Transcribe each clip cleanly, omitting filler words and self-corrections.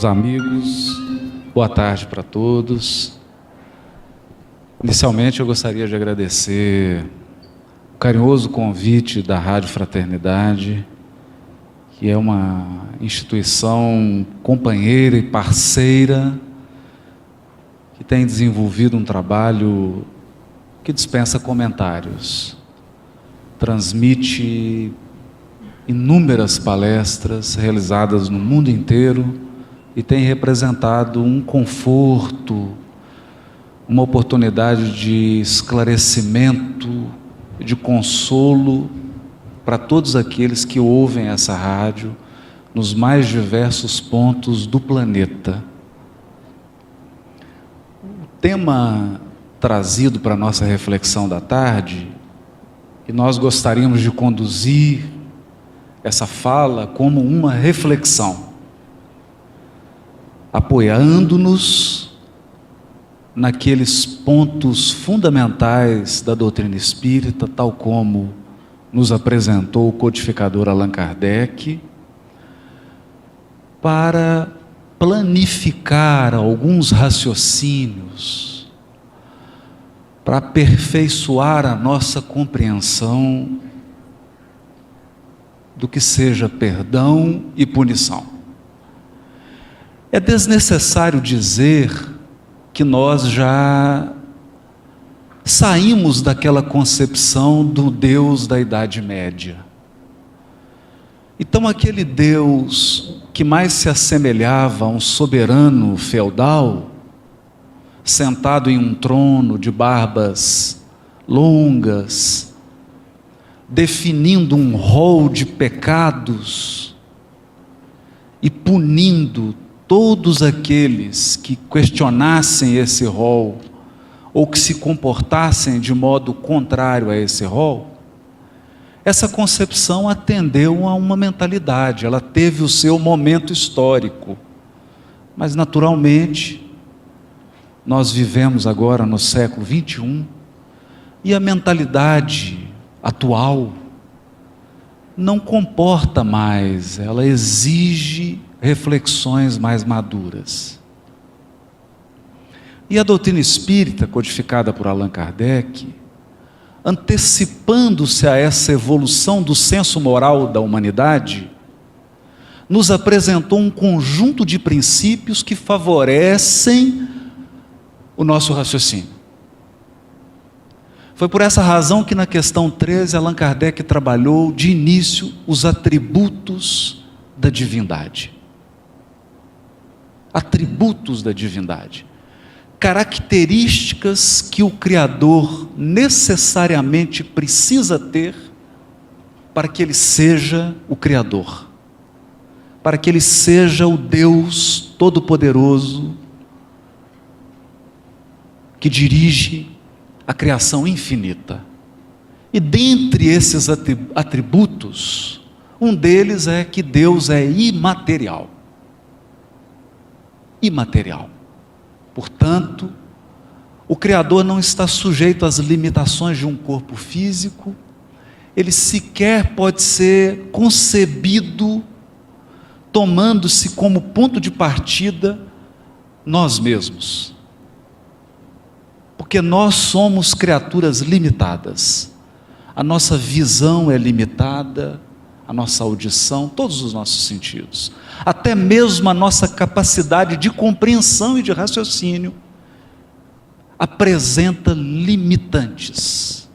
Queridos amigos, boa tarde para todos. Inicialmente eu gostaria de agradecer o carinhoso convite da Rádio Fraternidade, que é uma instituição companheira e parceira que tem desenvolvido um trabalho que dispensa comentários. Transmite inúmeras palestras realizadas no mundo inteiro e tem representado um conforto, uma oportunidade de esclarecimento, de consolo para todos aqueles que ouvem essa rádio nos mais diversos pontos do planeta. O tema trazido para a nossa reflexão da tarde, e nós gostaríamos de conduzir essa fala como uma reflexão, apoiando-nos naqueles pontos fundamentais da doutrina espírita, tal como nos apresentou o codificador Allan Kardec, para planificar alguns raciocínios, para aperfeiçoar a nossa compreensão do que seja perdão e punição. É desnecessário dizer que nós já saímos daquela concepção do Deus da Idade Média. Então, aquele Deus que mais se assemelhava a um soberano feudal, sentado em um trono de barbas longas, definindo um rol de pecados e punindo todos aqueles que questionassem esse rol ou que se comportassem de modo contrário a esse rol, essa concepção atendeu a uma mentalidade, ela teve o seu momento histórico, mas naturalmente nós vivemos agora no século 21 e a mentalidade atual não comporta mais, ela exige reflexões mais maduras. E a doutrina espírita, codificada por Allan Kardec, antecipando-se a essa evolução do senso moral da humanidade, nos apresentou um conjunto de princípios que favorecem o nosso raciocínio. Foi por essa razão que na questão 13 Allan Kardec trabalhou de início os atributos da divindade. Atributos da divindade. Características que o Criador necessariamente precisa ter para que Ele seja o Criador. Para que Ele seja o Deus Todo-Poderoso que dirige a criação infinita. E dentre esses atributos, um deles é que Deus é imaterial. Imaterial. Portanto, o Criador não está sujeito às limitações de um corpo físico, ele sequer pode ser concebido tomando-se como ponto de partida nós mesmos. Porque nós somos criaturas limitadas, a nossa visão é limitada, a nossa audição, todos os nossos sentidos, até mesmo a nossa capacidade de compreensão e de raciocínio apresenta limitantes,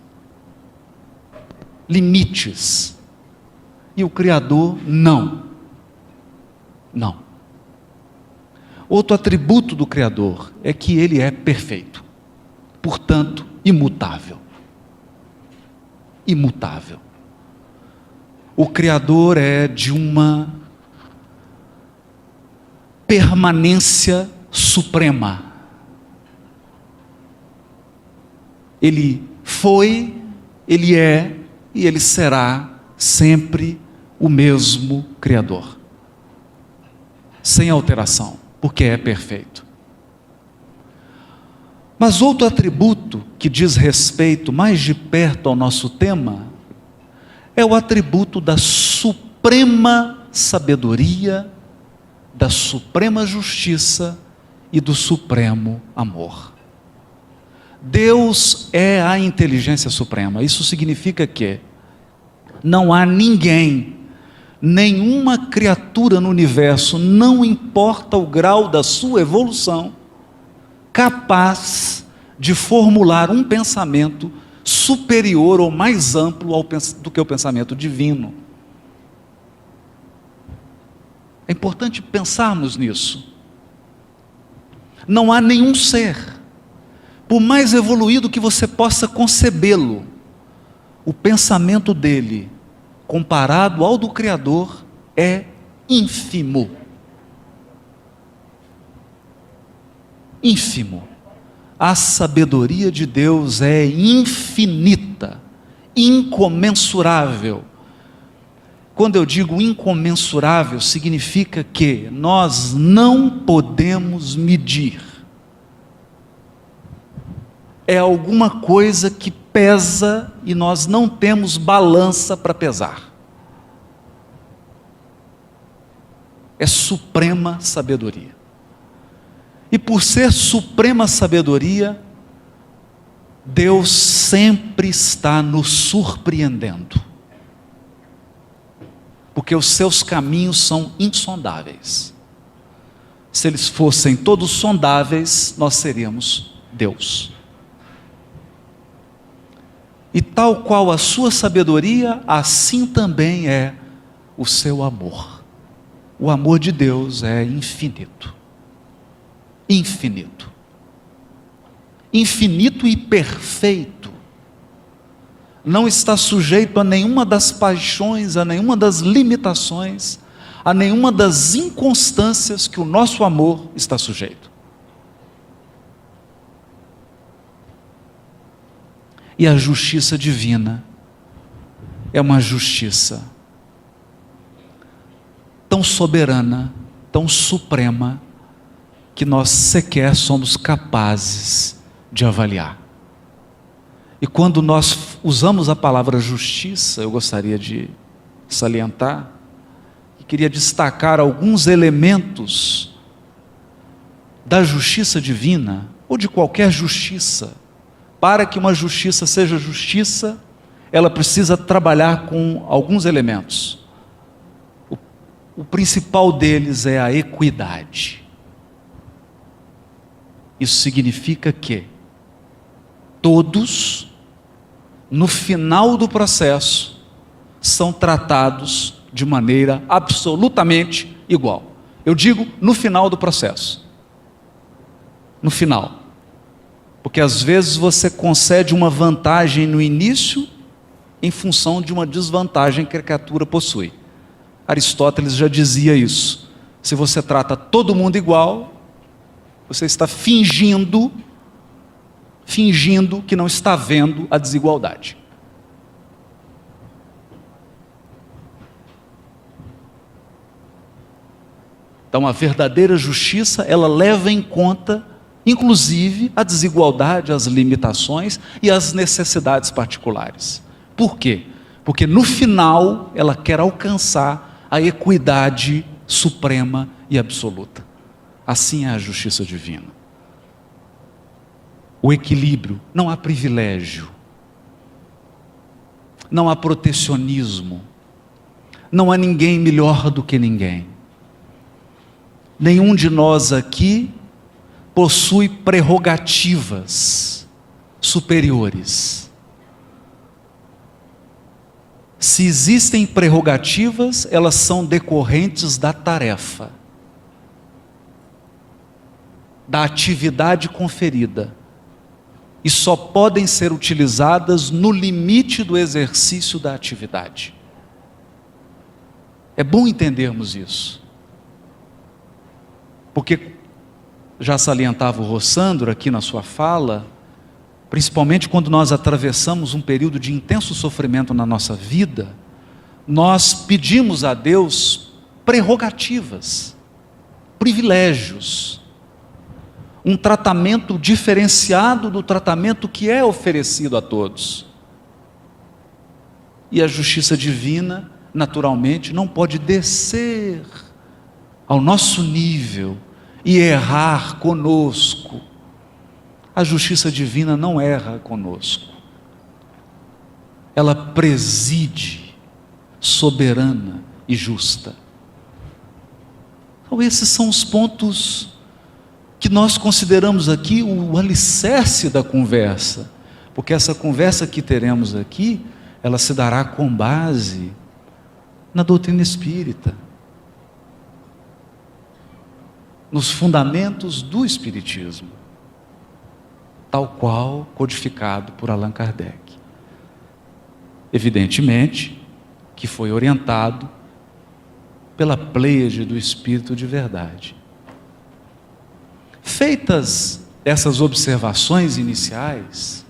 limites, e o Criador não. Outro atributo do Criador é que Ele é perfeito, portanto, imutável. Imutável. O Criador é de uma permanência suprema. Ele foi, Ele é e Ele será sempre o mesmo Criador. Sem alteração, porque é perfeito. Mas outro atributo que diz respeito mais de perto ao nosso tema é o atributo da suprema sabedoria da suprema justiça e do supremo amor. Deus é a inteligência suprema. Isso significa que não há ninguém, nenhuma criatura no universo, não importa o grau da sua evolução, capaz de formular um pensamento superior ou mais amplo do que o pensamento divino. É importante pensarmos nisso. Não há nenhum ser, por mais evoluído que você possa concebê-lo, o pensamento dele, comparado ao do Criador, é ínfimo. Ínfimo. A sabedoria de Deus é infinita, incomensurável. Quando eu digo incomensurável, significa que nós não podemos medir. É alguma coisa que pesa e nós não temos balança para pesar. É suprema sabedoria. E por ser suprema sabedoria, Deus sempre está nos surpreendendo. Porque os seus caminhos são insondáveis. Se eles fossem todos sondáveis, nós seríamos Deus. E tal qual a sua sabedoria, assim também é o seu amor. O amor de Deus é infinito. Infinito. Infinito e perfeito. Não está sujeito a nenhuma das paixões, a nenhuma das limitações, a nenhuma das inconstâncias que o nosso amor está sujeito. E a justiça divina é uma justiça tão soberana, tão suprema, que nós sequer somos capazes de avaliar. E quando nós usamos a palavra justiça, eu gostaria de salientar, e queria destacar alguns elementos da justiça divina, ou de qualquer justiça. Para que uma justiça seja justiça, ela precisa trabalhar com alguns elementos. O principal deles é a equidade. Isso significa que todos, no final do processo, são tratados de maneira absolutamente igual. Eu digo no final do processo. No final. Porque às vezes você concede uma vantagem no início em função de uma desvantagem que a criatura possui. Aristóteles já dizia isso. Se você trata todo mundo igual, você está fingindo que não está vendo a desigualdade. Então a verdadeira justiça, ela leva em conta inclusive a desigualdade, as limitações e as necessidades particulares. Por quê? Porque no final ela quer alcançar a equidade suprema e absoluta. Assim é a justiça divina. O equilíbrio, não há privilégio, não há protecionismo, não há ninguém melhor do que ninguém. Nenhum de nós aqui possui prerrogativas superiores. Se existem prerrogativas, elas são decorrentes da tarefa, da atividade conferida, e só podem ser utilizadas no limite do exercício da atividade. É bom entendermos isso, porque já salientava o Rossandro aqui na sua fala, principalmente quando nós atravessamos um período de intenso sofrimento na nossa vida, nós pedimos a Deus prerrogativas, privilégios, um tratamento diferenciado do tratamento que é oferecido a todos. E a justiça divina, naturalmente, não pode descer ao nosso nível e errar conosco. A justiça divina não erra conosco. Ela preside, soberana e justa. Então esses são os pontos que nós consideramos aqui o alicerce da conversa, porque essa conversa que teremos aqui, ela se dará com base na doutrina espírita, nos fundamentos do Espiritismo, tal qual codificado por Allan Kardec. Evidentemente que foi orientado pela pleiade do Espírito de verdade. Feitas essas observações iniciais,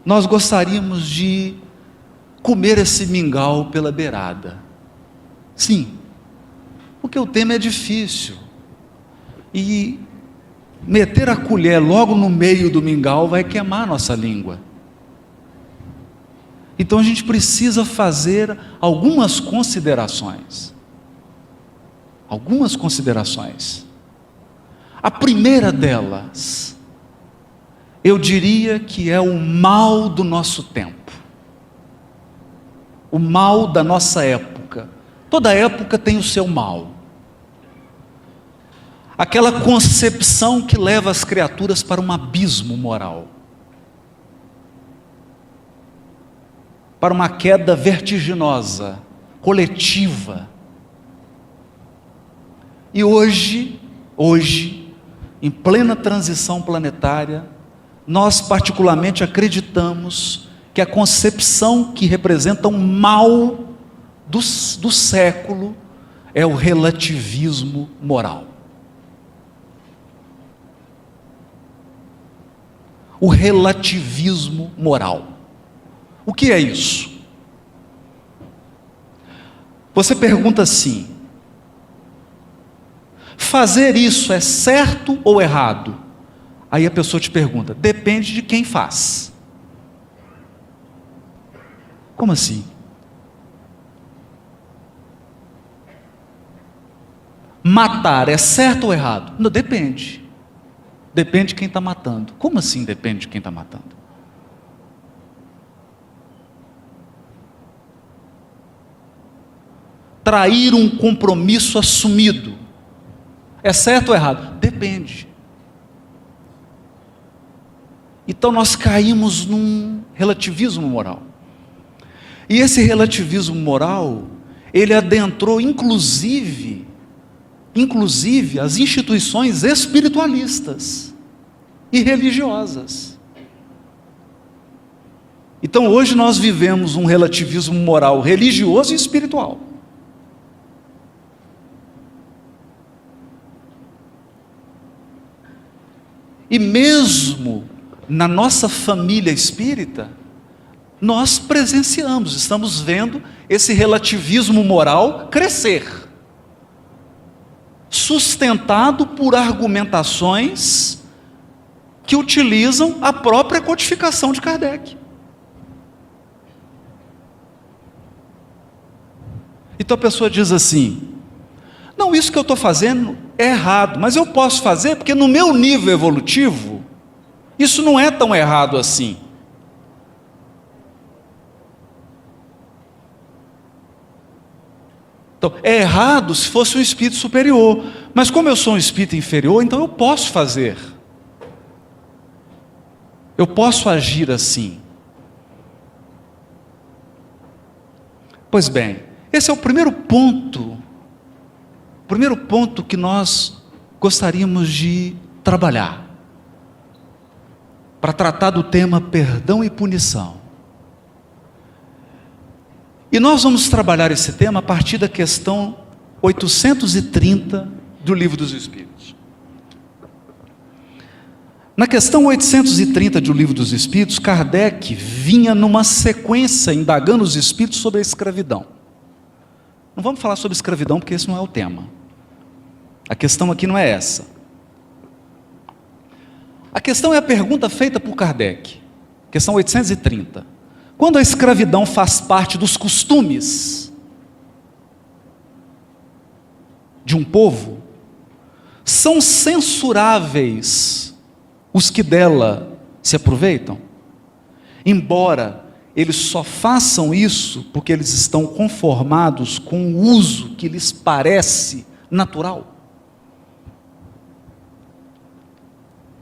nós gostaríamos de comer esse mingau pela beirada. Sim, porque o tema é difícil. E meter a colher logo no meio do mingau vai queimar a nossa língua. Então a gente precisa fazer algumas considerações. Algumas considerações. A primeira delas, eu diria que é o mal do nosso tempo. O mal da nossa época. Toda época tem o seu mal. Aquela concepção que leva as criaturas para um abismo moral. Para uma queda vertiginosa, coletiva. E hoje, em plena transição planetária, nós particularmente acreditamos que a concepção que representa um mal do século é o relativismo moral. O relativismo moral. O que é isso? Você pergunta assim: fazer isso é certo ou errado? Aí a pessoa te pergunta: depende de quem faz. Como assim? Matar é certo ou errado? Não, depende. Depende de quem está matando. Como assim depende de quem está matando? Trair um compromisso assumido é certo ou errado? Depende. Então nós caímos num relativismo moral. E esse relativismo moral, ele adentrou inclusive as instituições espiritualistas e religiosas. Então hoje nós vivemos um relativismo moral religioso e espiritual. E mesmo na nossa família espírita, nós presenciamos, estamos vendo esse relativismo moral crescer, sustentado por argumentações que utilizam a própria codificação de Kardec. Então a pessoa diz assim: não, isso que eu estou fazendo é errado, mas eu posso fazer porque no meu nível evolutivo, isso não é tão errado assim. Então, é errado se fosse um espírito superior, mas como eu sou um espírito inferior, então eu posso fazer. Eu posso agir assim. Pois bem, esse é o primeiro ponto que nós gostaríamos de trabalhar, para tratar do tema perdão e punição. E nós vamos trabalhar esse tema a partir da questão 830 do Livro dos Espíritos. Na questão 830 do Livro dos Espíritos, Kardec vinha numa sequência indagando os espíritos sobre a escravidão. Não vamos falar sobre escravidão porque esse não é o tema. A questão aqui não é essa. A questão é a pergunta feita por Kardec. Questão 830. Quando a escravidão faz parte dos costumes, de um povo, são censuráveis os que dela se aproveitam, embora eles só façam isso porque eles estão conformados com o uso que lhes parece natural.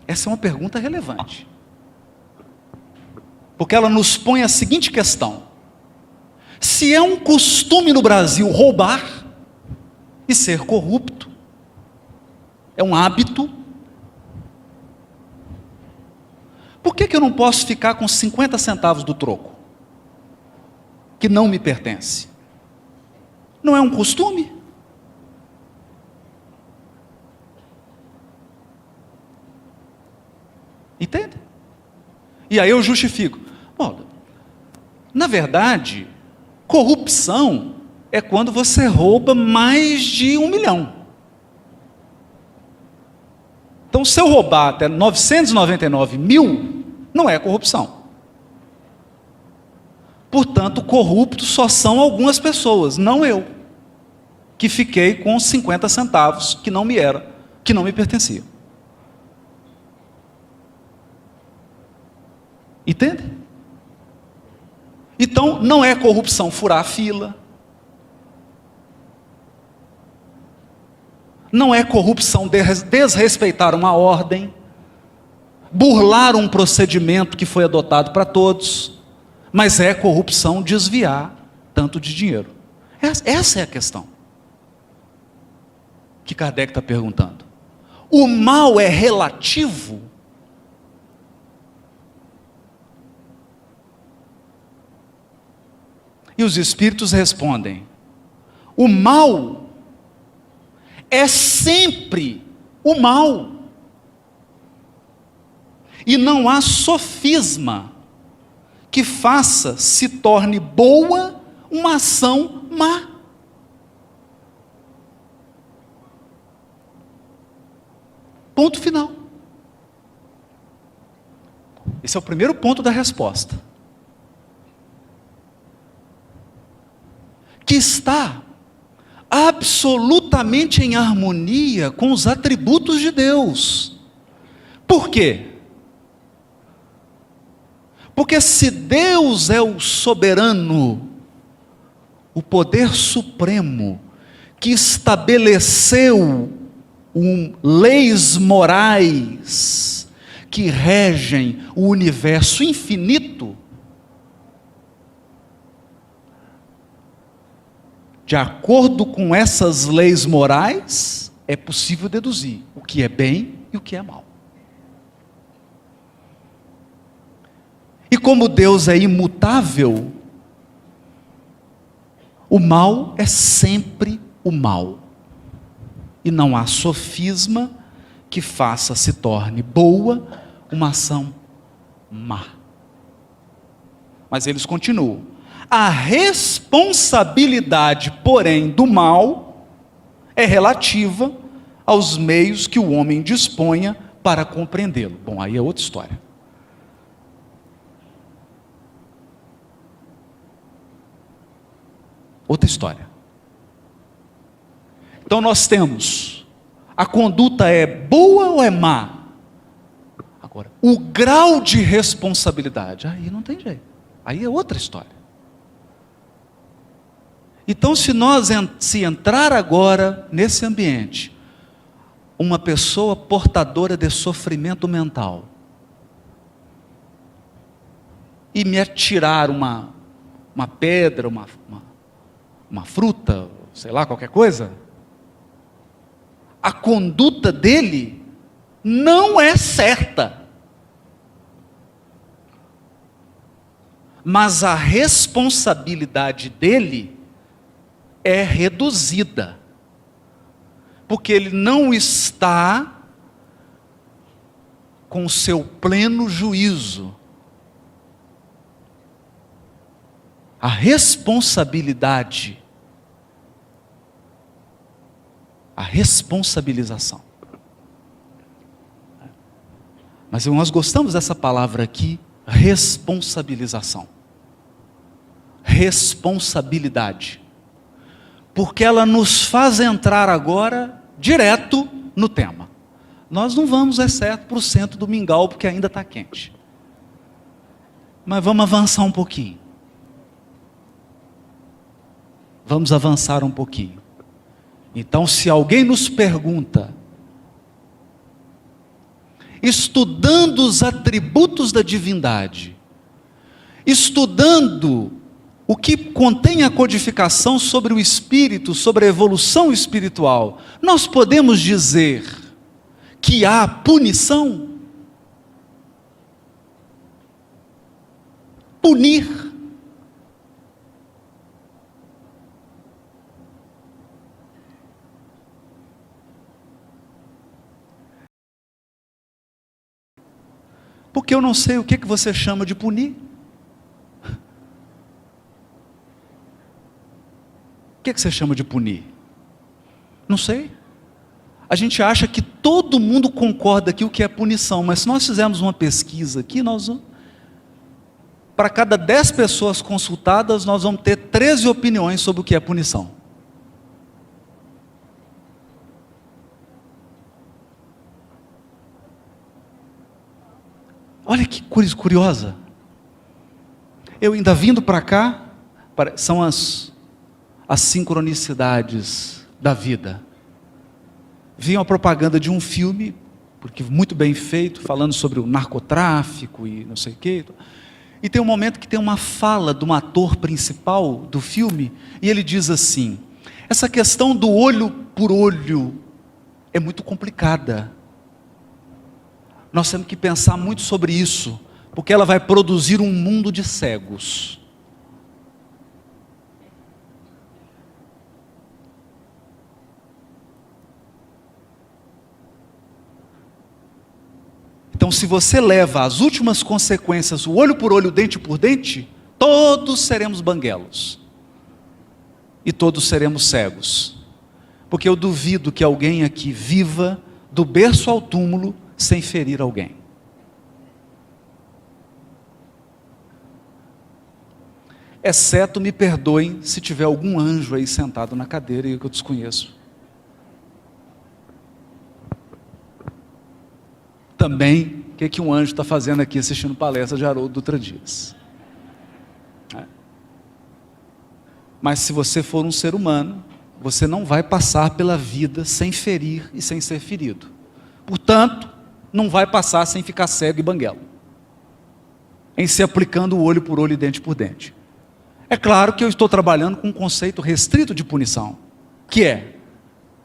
Essa é uma pergunta relevante, porque ela nos põe a seguinte questão: se é um costume no Brasil roubar e ser corrupto, é um hábito, por que eu não posso ficar com 50 centavos do troco, que não me pertence? Não é um costume? Entende? E aí eu justifico. Bom, na verdade, corrupção é quando você rouba mais de 1 milhão. Então, se eu roubar até 999 mil, não é corrupção. Portanto, corrupto só são algumas pessoas, não eu, que fiquei com 50 centavos que não me pertenciam. Entende? Então, não é corrupção furar a fila, não é corrupção desrespeitar uma ordem, burlar um procedimento que foi adotado para todos, mas é corrupção desviar tanto de dinheiro. Essa é a questão que Kardec está perguntando. O mal é relativo? E os espíritos respondem: o mal é sempre o mal. E não há sofisma que faça se torne boa uma ação má. Ponto final. Esse é o primeiro ponto da resposta, que está absolutamente em harmonia com os atributos de Deus. Por quê? Porque se Deus é o soberano, o poder supremo, que estabeleceu leis morais que regem o universo infinito, de acordo com essas leis morais, é possível deduzir o que é bem e o que é mal. E como Deus é imutável, o mal é sempre o mal. E não há sofisma que faça se torne boa uma ação má. Mas eles continuam. A responsabilidade, porém, do mal é relativa aos meios que o homem disponha para compreendê-lo. Bom, aí é outra história. Outra história. Então nós temos, a conduta é boa ou é má? Agora, o grau de responsabilidade, aí não tem jeito. Aí é outra história. Então, se entrar agora nesse ambiente, uma pessoa portadora de sofrimento mental, e me atirar uma pedra, uma fruta, sei lá, qualquer coisa, a conduta dele não é certa, mas a responsabilidade dele é reduzida, porque ele não está com o seu pleno juízo. A responsabilidade, a responsabilização. Mas nós gostamos dessa palavra aqui, responsabilização. Responsabilidade. porque ela nos faz entrar agora direto no tema. Nós não vamos, exceto para o centro do mingau, porque ainda está quente. Mas vamos avançar um pouquinho. Vamos avançar um pouquinho. Então, se alguém nos pergunta, estudando os atributos da divindade, estudando o que contém a codificação sobre o espírito, sobre a evolução espiritual, nós podemos dizer que há punição? Punir. Porque eu não sei o que você chama de punir. O que você chama de punir? Não sei. A gente acha que todo mundo concorda aqui o que é punição, mas se nós fizermos uma pesquisa aqui, para cada 10 pessoas consultadas, nós vamos ter 13 opiniões sobre o que é punição. Olha que coisa curiosa. Eu ainda vindo para cá, são as sincronicidades da vida. Vi uma propaganda de um filme, porque muito bem feito, falando sobre o narcotráfico e não sei o quê. E tem um momento que tem uma fala de um ator principal do filme, e ele diz assim: essa questão do olho por olho é muito complicada. Nós temos que pensar muito sobre isso, porque ela vai produzir um mundo de cegos. Então, se você leva às últimas consequências, o olho por olho, dente por dente, todos seremos banguelos. E todos seremos cegos. Porque eu duvido que alguém aqui viva do berço ao túmulo sem ferir alguém. Exceto, me perdoem, se tiver algum anjo aí sentado na cadeira e que eu desconheço. Também, o que um anjo está fazendo aqui assistindo palestra de Haroldo Dutra Dias? Mas se você for um ser humano, você não vai passar pela vida sem ferir e sem ser ferido. Portanto, não vai passar sem ficar cego e banguelo, em se aplicando o olho por olho e dente por dente. É claro que eu estou trabalhando com um conceito restrito de punição, que é,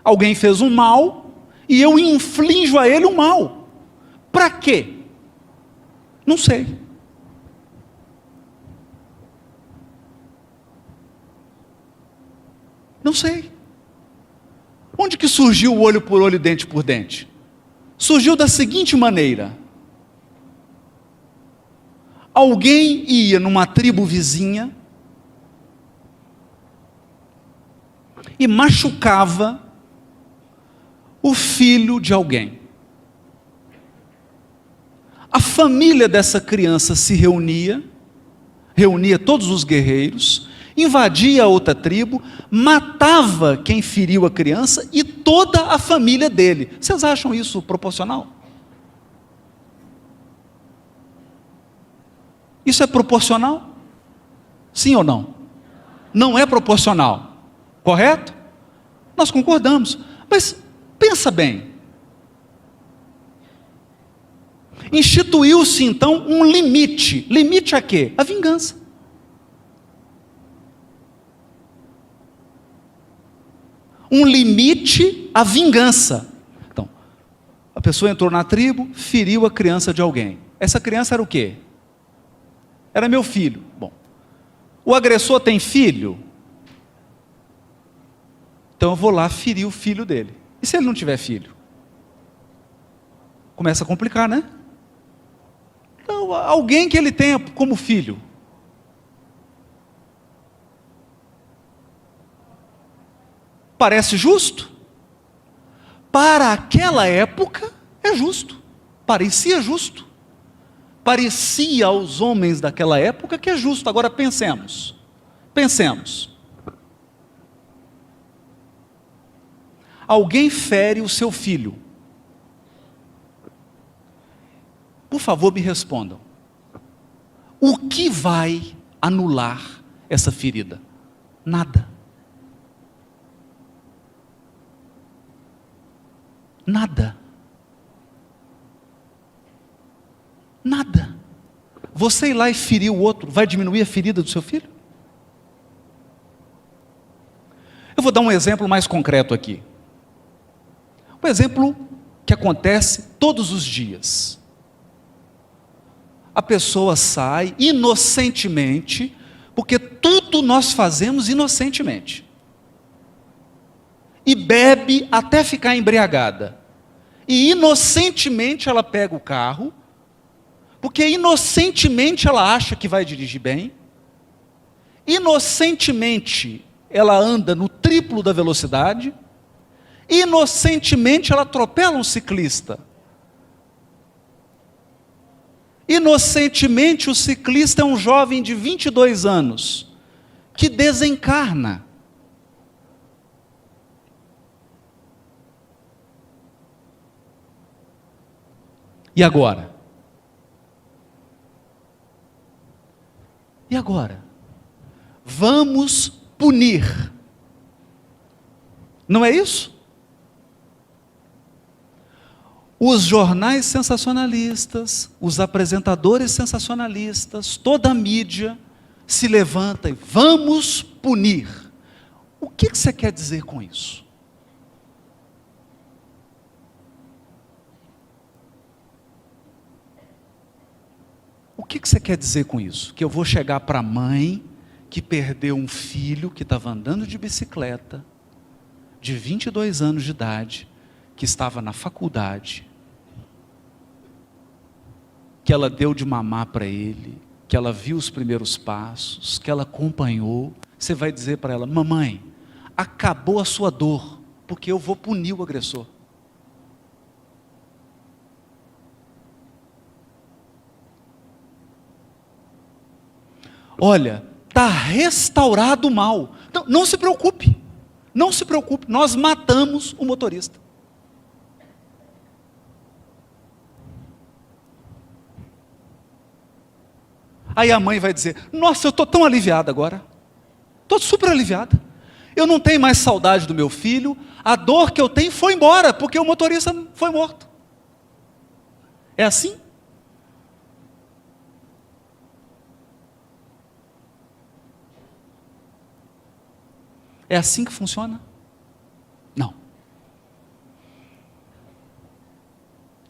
alguém fez um mal, e eu inflijo a ele um mal. Para quê? Não sei. Não sei. Onde que surgiu o olho por olho e dente por dente? Surgiu da seguinte maneira: alguém ia numa tribo vizinha e machucava o filho de alguém. A família dessa criança se reunia todos os guerreiros, invadia a outra tribo, matava quem feriu a criança e toda a família dele. Vocês acham isso proporcional? Isso é proporcional? Sim ou não? Não é proporcional. Correto? Nós concordamos. Mas pensa bem. Instituiu-se então um limite. Limite a quê? A vingança. Um limite à vingança. Então, a pessoa entrou na tribo, feriu a criança de alguém. Essa criança era o quê? Era meu filho. Bom, o agressor tem filho? Então eu vou lá ferir o filho dele. E se ele não tiver filho? Começa a complicar, né? Então, alguém que ele tenha como filho. Parece justo? Para aquela época, é justo. Parecia justo. Parecia aos homens daquela época que é justo. Agora pensemos. Pensemos. Alguém fere o seu filho. Por favor, me respondam. O que vai anular essa ferida? Nada. Nada. Nada. Você ir lá e ferir o outro, vai diminuir a ferida do seu filho? Eu vou dar um exemplo mais concreto aqui. Um exemplo que acontece todos os dias. A pessoa sai inocentemente, porque tudo nós fazemos inocentemente. E bebe até ficar embriagada. E inocentemente ela pega o carro, porque inocentemente ela acha que vai dirigir bem. Inocentemente ela anda no triplo da velocidade. Inocentemente ela atropela um ciclista. Inocentemente o ciclista é um jovem de 22 anos, que desencarna. E agora? E agora? Vamos punir. Não é isso? Os jornais sensacionalistas, os apresentadores sensacionalistas, toda a mídia se levanta e vamos punir. O que você quer dizer com isso? O que você quer dizer com isso? Que eu vou chegar para a mãe que perdeu um filho que estava andando de bicicleta, de 22 anos de idade, que estava na faculdade, que ela deu de mamar para ele, que ela viu os primeiros passos, que ela acompanhou. Você vai dizer para ela: mamãe, acabou a sua dor, porque eu vou punir o agressor. Olha, está restaurado o mal. Então, não se preocupe, não se preocupe, nós matamos o motorista. Aí a mãe vai dizer: nossa, eu estou tão aliviada agora, estou super aliviada, eu não tenho mais saudade do meu filho, a dor que eu tenho foi embora, porque o motorista foi morto. É assim? É assim que funciona? Não.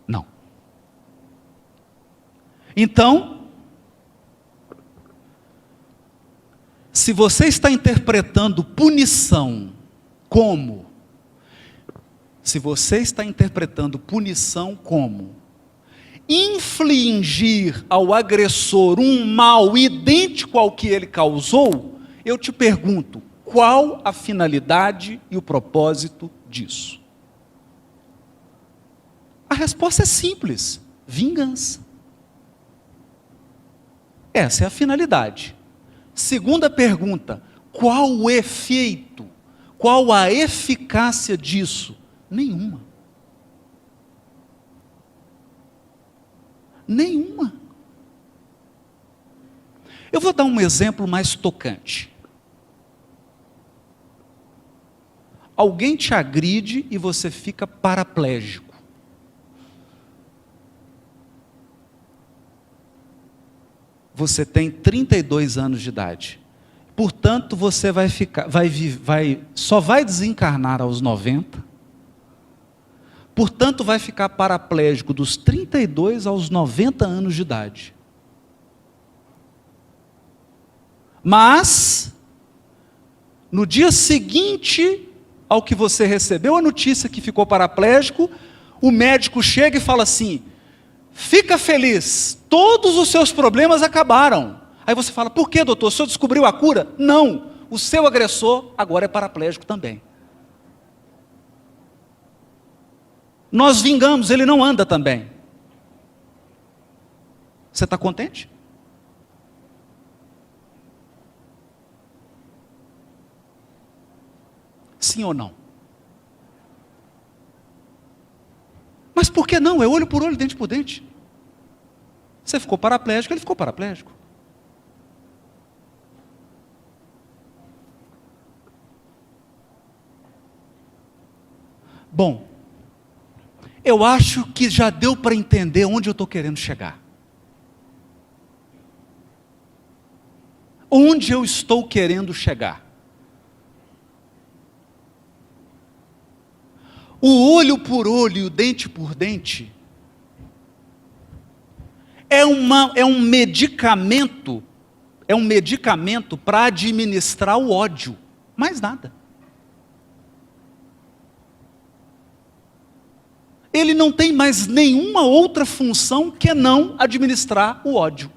Não. Então, se você está interpretando punição como, infligir ao agressor um mal idêntico ao que ele causou, eu te pergunto, qual a finalidade e o propósito disso? A resposta é simples: vingança. Essa é a finalidade. Segunda pergunta: qual o efeito? Qual a eficácia disso? Nenhuma. Nenhuma. Eu vou dar um exemplo mais tocante. Alguém te agride e você fica paraplégico. Você tem 32 anos de idade. Portanto, você só vai desencarnar aos 90. Portanto, vai ficar paraplégico dos 32 aos 90 anos de idade. Mas, no dia seguinte ao que você recebeu a notícia que ficou paraplégico, o médico chega e fala assim: fica feliz, todos os seus problemas acabaram. Aí você fala: por que, doutor? O senhor descobriu a cura? Não, o seu agressor agora é paraplégico também. Nós vingamos, ele não anda também. Você está contente? Sim ou não? Mas por que não? É olho por olho, dente por dente. Você ficou paraplégico, ele ficou paraplégico. Bom, eu acho que já deu para entender onde eu estou querendo chegar. Onde eu estou querendo chegar? O olho por olho e o dente por dente é um medicamento para administrar o ódio, mais nada. Ele não tem mais nenhuma outra função que não administrar o ódio.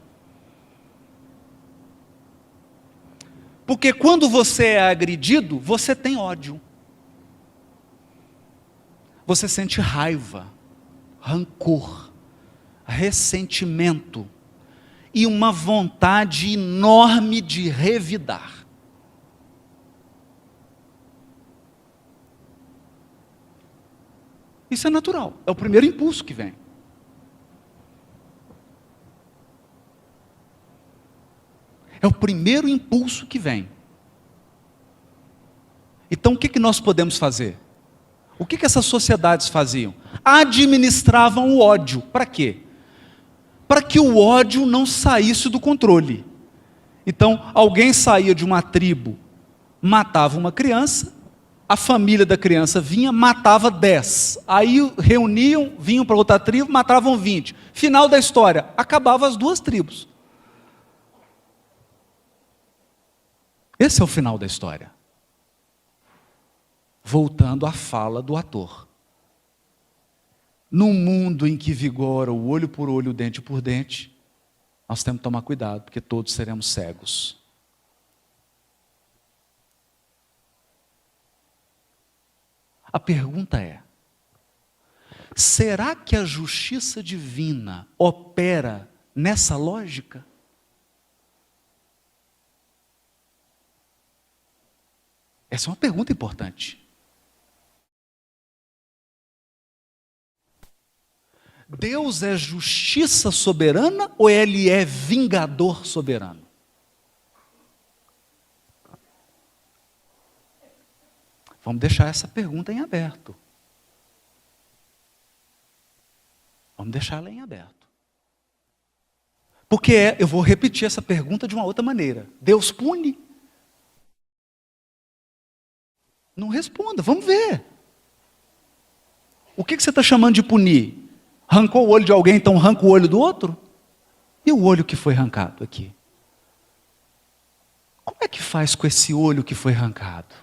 Porque quando você é agredido, você tem ódio. Você sente raiva, rancor, ressentimento e uma vontade enorme de revidar. Isso é natural, é o primeiro impulso que vem. É o primeiro impulso que vem. Então o que nós podemos fazer? O que essas sociedades faziam? Administravam o ódio. Para quê? Para que o ódio não saísse do controle. Então, alguém saía de uma tribo, matava uma criança, a família da criança vinha, matava 10. Aí reuniam, vinham para outra tribo, matavam 20. Final da história, acabava as duas tribos. Esse é o final da história. Voltando à fala do ator. Num mundo em que vigora o olho por olho, o dente por dente, nós temos que tomar cuidado, porque todos seremos cegos. A pergunta é: será que a justiça divina opera nessa lógica? Essa é uma pergunta importante. Deus é justiça soberana ou Ele é vingador soberano? Vamos deixar essa pergunta em aberto. Vamos deixá-la em aberto. Porque eu vou repetir essa pergunta de uma outra maneira. Deus pune? Não responda, vamos ver. O que você está chamando de punir? Arrancou o olho de alguém, então arranca o olho do outro? E o olho que foi arrancado aqui? Como é que faz com esse olho que foi arrancado?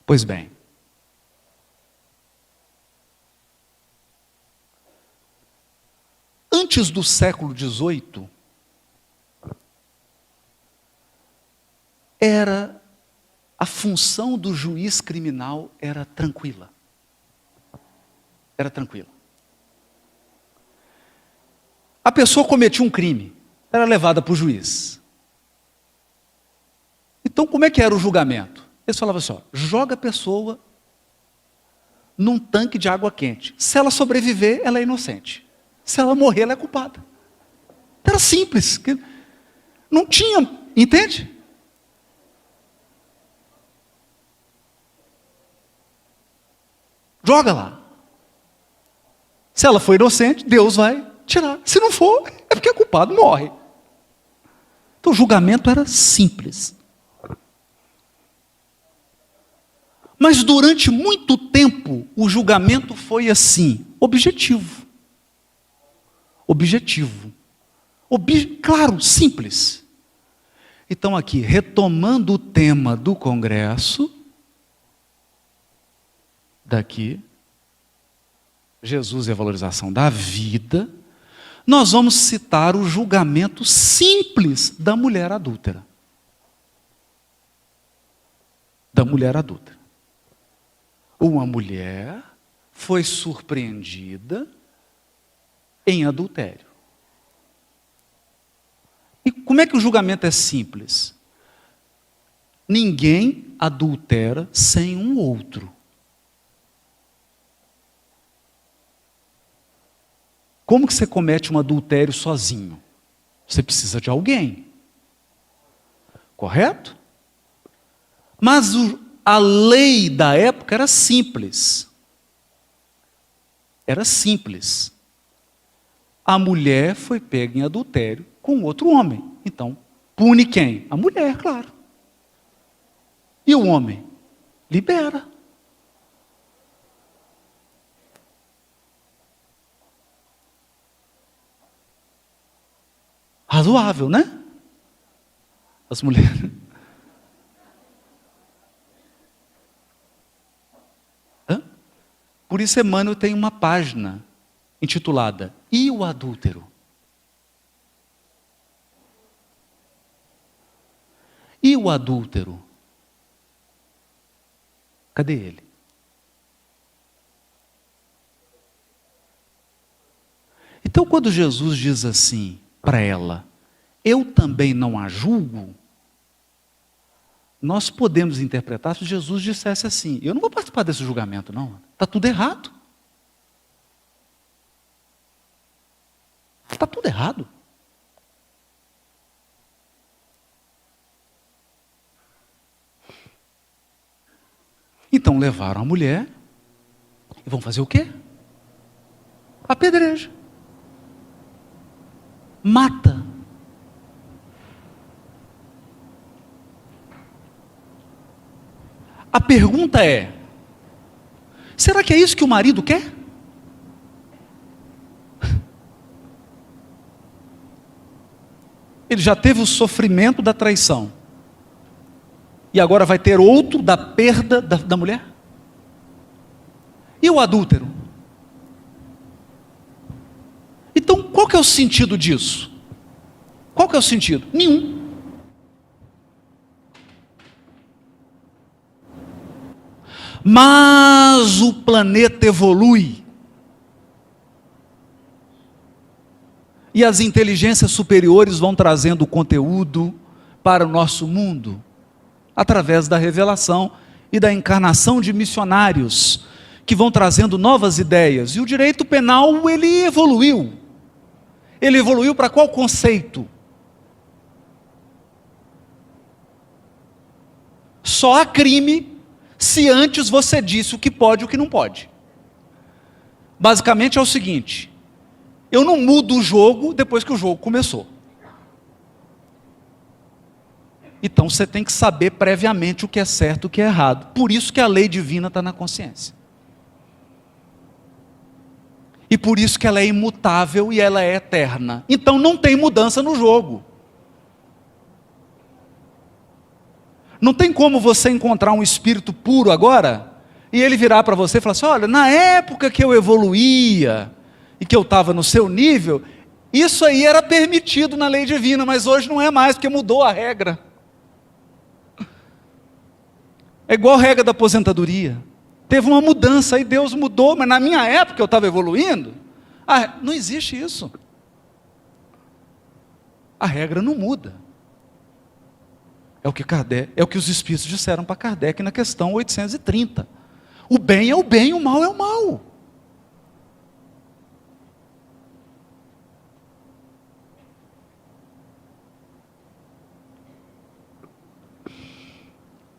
Pois bem, antes do século XVIII, a função do juiz criminal era tranquila. Era tranquila. A pessoa cometia um crime, era levada para o juiz. Então, como é que era o julgamento? Eles falavam assim, ó, joga a pessoa num tanque de água quente. Se ela sobreviver, ela é inocente. Se ela morrer, ela é culpada. Era simples. Não tinha, entende? Joga lá. Se ela for inocente, Deus vai tirar. Se não for, é porque o culpado morre. Então o julgamento era simples. Mas durante muito tempo, o julgamento foi assim, objetivo. Objetivo. Claro, simples. Então aqui, retomando o tema do congresso, daqui, Jesus e a valorização da vida, nós vamos citar o julgamento simples da mulher adúltera. Da mulher adúltera. Uma mulher foi surpreendida em adultério. E como é que o julgamento é simples? Ninguém adultera sem um outro. Como que você comete um adultério sozinho? Você precisa de alguém. Correto? Mas a lei da época era simples. Era simples. A mulher foi pega em adultério com outro homem. Então, pune quem? A mulher, claro. E o homem? Libera. Razoável, né? As mulheres. Hã? Por isso Emmanuel tem uma página intitulada E o Adúltero? E o adúltero? Cadê ele? Então, quando Jesus diz assim para ela, eu também não a julgo, nós podemos interpretar se Jesus dissesse assim, eu não vou participar desse julgamento não, está tudo errado. Está tudo errado. Então levaram a mulher e vão fazer o quê? Apedreja. Mata. A pergunta é, será que é isso que o marido quer? Ele já teve o sofrimento da traição. E agora vai ter outro da perda da mulher? E o adúltero? Então, qual que é o sentido disso? Qual que é o sentido? Nenhum. Mas o planeta evolui. E as inteligências superiores vão trazendo conteúdo para o nosso mundo, através da revelação e da encarnação de missionários, que vão trazendo novas ideias. E o direito penal, ele evoluiu. Ele evoluiu para qual conceito? Só há crime se antes você disse o que pode e o que não pode. Basicamente é o seguinte, eu não mudo o jogo depois que o jogo começou. Então você tem que saber previamente o que é certo e o que é errado. Por isso que a lei divina está na consciência. E por isso que ela é imutável e ela é eterna. Então não tem mudança no jogo. Não tem como você encontrar um espírito puro agora e ele virar para você e falar assim, olha, na época que eu evoluía e que eu estava no seu nível, isso aí era permitido na lei divina, mas hoje não é mais, porque mudou a regra. É igual a regra da aposentadoria. Teve uma mudança, aí Deus mudou, mas na minha época eu estava evoluindo. Não existe isso. A regra não muda. É o que os espíritos disseram para Kardec na questão 830. O bem é o bem, o mal é o mal.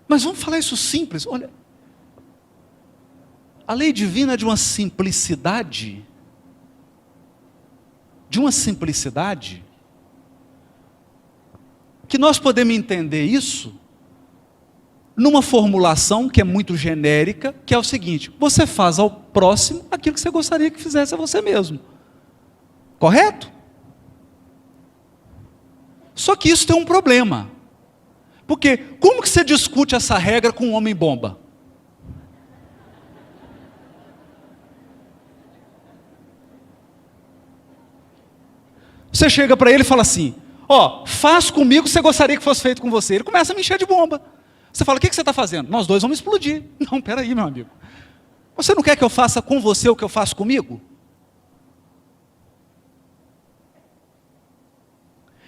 Mas vamos falar isso simples. Olha, a lei divina é de uma simplicidade, que nós podemos entender isso numa formulação que é muito genérica, que é o seguinte, você faz ao próximo aquilo que você gostaria que fizesse a você mesmo. Correto? Só que isso tem um problema. Porque como que você discute essa regra com um homem bomba? Você chega para ele e fala assim, faz comigo o que você gostaria que fosse feito com você. Ele começa a me encher de bomba. Você fala, o que você está fazendo? Nós dois vamos explodir. Não, peraí, meu amigo. Você não quer que eu faça com você o que eu faço comigo?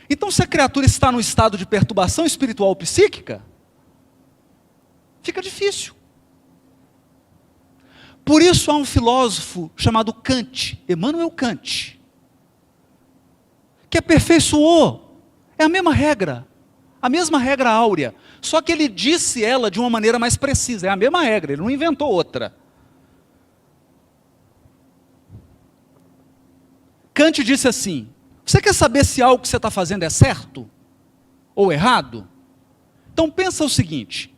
Então, se a criatura está num estado de perturbação espiritual psíquica, Fica difícil. Por isso há um filósofo chamado Kant, Immanuel Kant, que aperfeiçoou, é a mesma regra áurea, só que ele disse ela de uma maneira mais precisa, é a mesma regra, ele não inventou outra. Kant disse assim: você quer saber se algo que você está fazendo é certo ou errado? Então pensa o seguinte: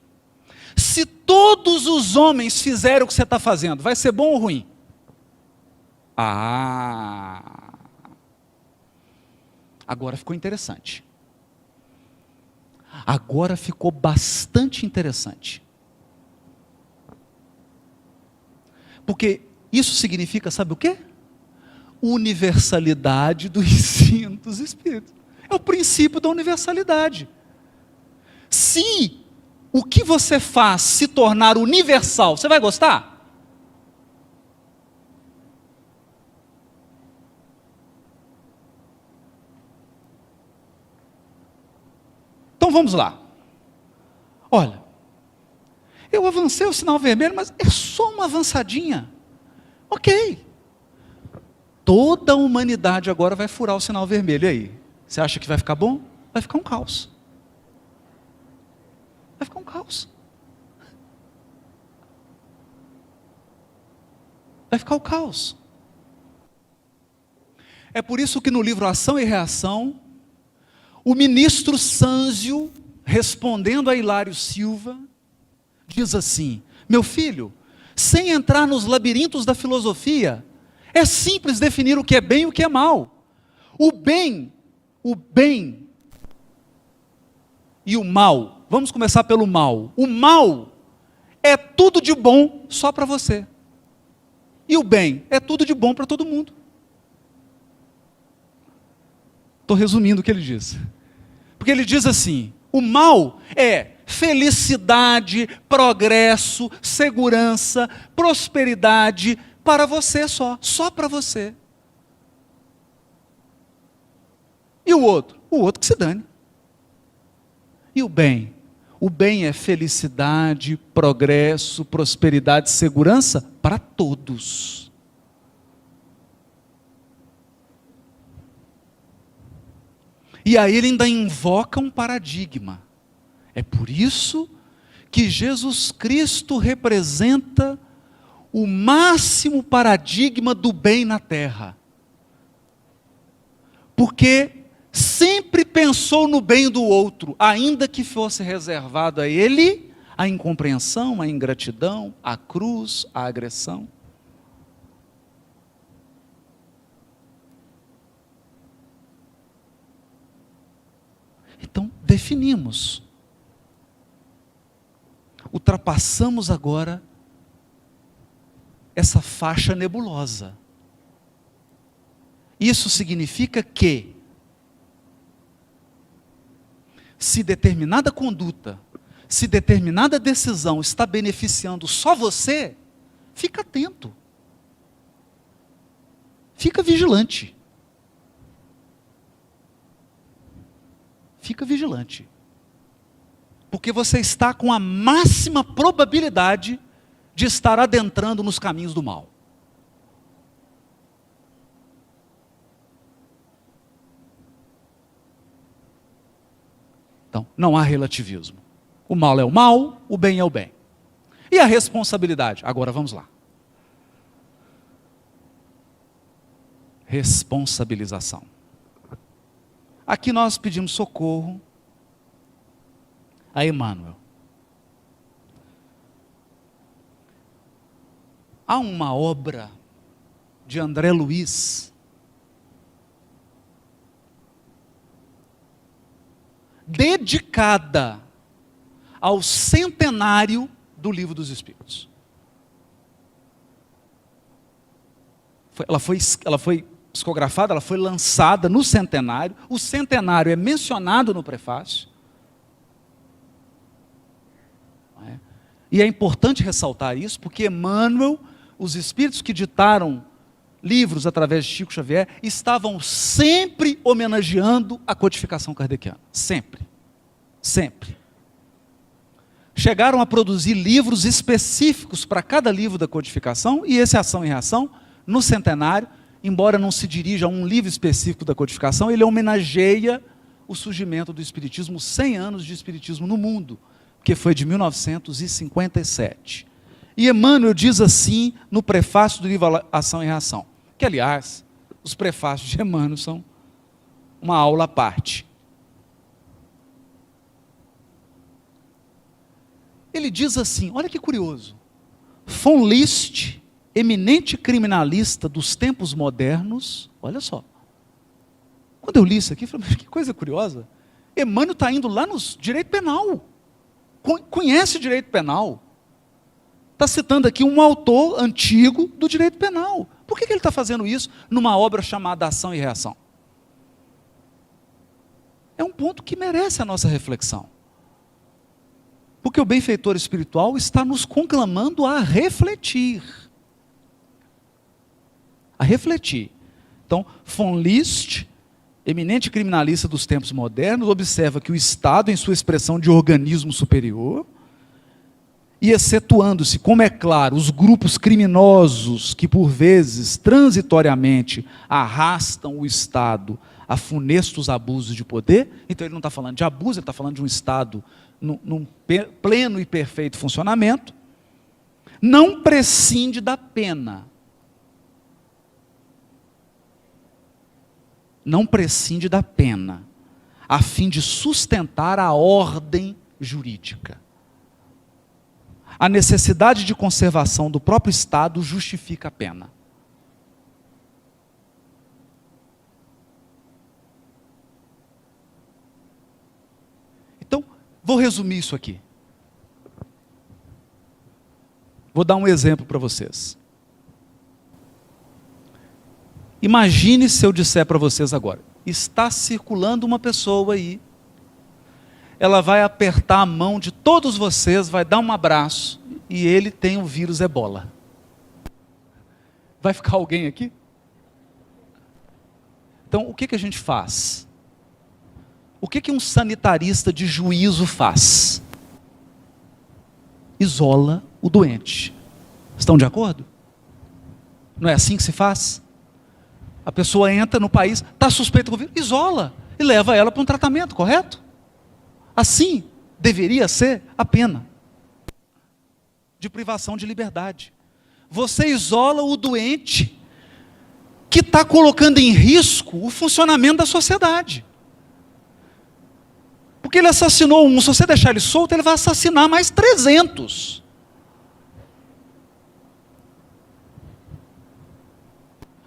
se todos os homens fizerem o que você está fazendo, vai ser bom ou ruim? Agora ficou interessante. Agora ficou bastante interessante. Porque isso significa, sabe o quê? Universalidade do ensino dos Espíritos. É o princípio da universalidade. Se o que você faz se tornar universal, você vai gostar? Então vamos lá. Olha, eu avancei o sinal vermelho, mas é só uma avançadinha. Ok. Toda a humanidade agora vai furar o sinal vermelho. E aí? Você acha que vai ficar bom? Vai ficar um caos. Vai ficar um caos. Vai ficar o caos. É por isso que no livro Ação e Reação, o ministro Sânzio, respondendo a Hilário Silva, diz assim: meu filho, sem entrar nos labirintos da filosofia, é simples definir o que é bem e o que é mal. O bem e o mal. Vamos começar pelo mal. O mal é tudo de bom só para você. E o bem é tudo de bom para todo mundo. Estou resumindo o que ele diz. Porque ele diz assim: o mal é felicidade, progresso, segurança, prosperidade para você só para você. E o outro? O outro que se dane. E o bem? O bem é felicidade, progresso, prosperidade, segurança para todos. E aí ele ainda invoca um paradigma. É por isso que Jesus Cristo representa o máximo paradigma do bem na terra. Porque sempre pensou no bem do outro, ainda que fosse reservado a ele a incompreensão, a ingratidão, a cruz, a agressão. Então, definimos. Ultrapassamos agora essa faixa nebulosa. Isso significa que, se determinada conduta, se determinada decisão está beneficiando só você, fica atento. Fica vigilante. Fica vigilante. Porque você está com a máxima probabilidade de estar adentrando nos caminhos do mal. Então, não há relativismo. O mal é o mal, o bem é o bem. E a responsabilidade? Agora vamos lá. Responsabilização. Aqui nós pedimos socorro a Emmanuel. Há uma obra de André Luiz dedicada ao centenário do Livro dos Espíritos. Ela foi psicografada, ela foi lançada no centenário. O centenário é mencionado no prefácio. E é importante ressaltar isso, porque Emmanuel, os espíritos que ditaram livros através de Chico Xavier, estavam sempre homenageando a codificação kardeciana. Sempre. Sempre. chegaram a produzir livros específicos para cada livro da codificação, e esse Ação e Reação, no centenário, embora não se dirija a um livro específico da codificação, ele homenageia o surgimento do Espiritismo, 100 anos de Espiritismo no mundo, que foi de 1957. E Emmanuel diz assim no prefácio do livro Ação e Reação, que aliás, os prefácios de Emmanuel são uma aula à parte. Ele diz assim, olha que curioso, von List, eminente criminalista dos tempos modernos, olha só, quando eu li isso aqui, eu falei, que coisa curiosa, Emmanuel está indo lá no direito penal, conhece o direito penal, está citando aqui um autor antigo do direito penal. Por que ele está fazendo isso numa obra chamada Ação e Reação? É um ponto que merece a nossa reflexão. Porque o benfeitor espiritual está nos conclamando a refletir. A refletir. Então, von List, eminente criminalista dos tempos modernos, observa que o Estado, em sua expressão de organismo superior, e excetuando-se, como é claro, os grupos criminosos que por vezes, transitoriamente, arrastam o Estado a funestos abusos de poder, então ele não está falando de abuso, ele está falando de um Estado num pleno e perfeito funcionamento, não prescinde da pena. Não prescinde da pena, a fim de sustentar a ordem jurídica. A necessidade de conservação do próprio Estado justifica a pena. Então, vou resumir isso aqui. Vou dar um exemplo para vocês. Imagine se eu disser para vocês agora, está circulando uma pessoa aí, ela vai apertar a mão de todos vocês, vai dar um abraço, e ele tem o vírus Ebola. Vai ficar alguém aqui? Então, o que a gente faz? O que um sanitarista de juízo faz? Isola o doente. Estão de acordo? Não é assim que se faz? A pessoa entra no país, está suspeita com o vírus, isola e leva ela para um tratamento, correto? Assim deveria ser a pena de privação de liberdade. Você isola o doente que está colocando em risco o funcionamento da sociedade. Porque ele assassinou um, se você deixar ele solto, ele vai assassinar mais 300.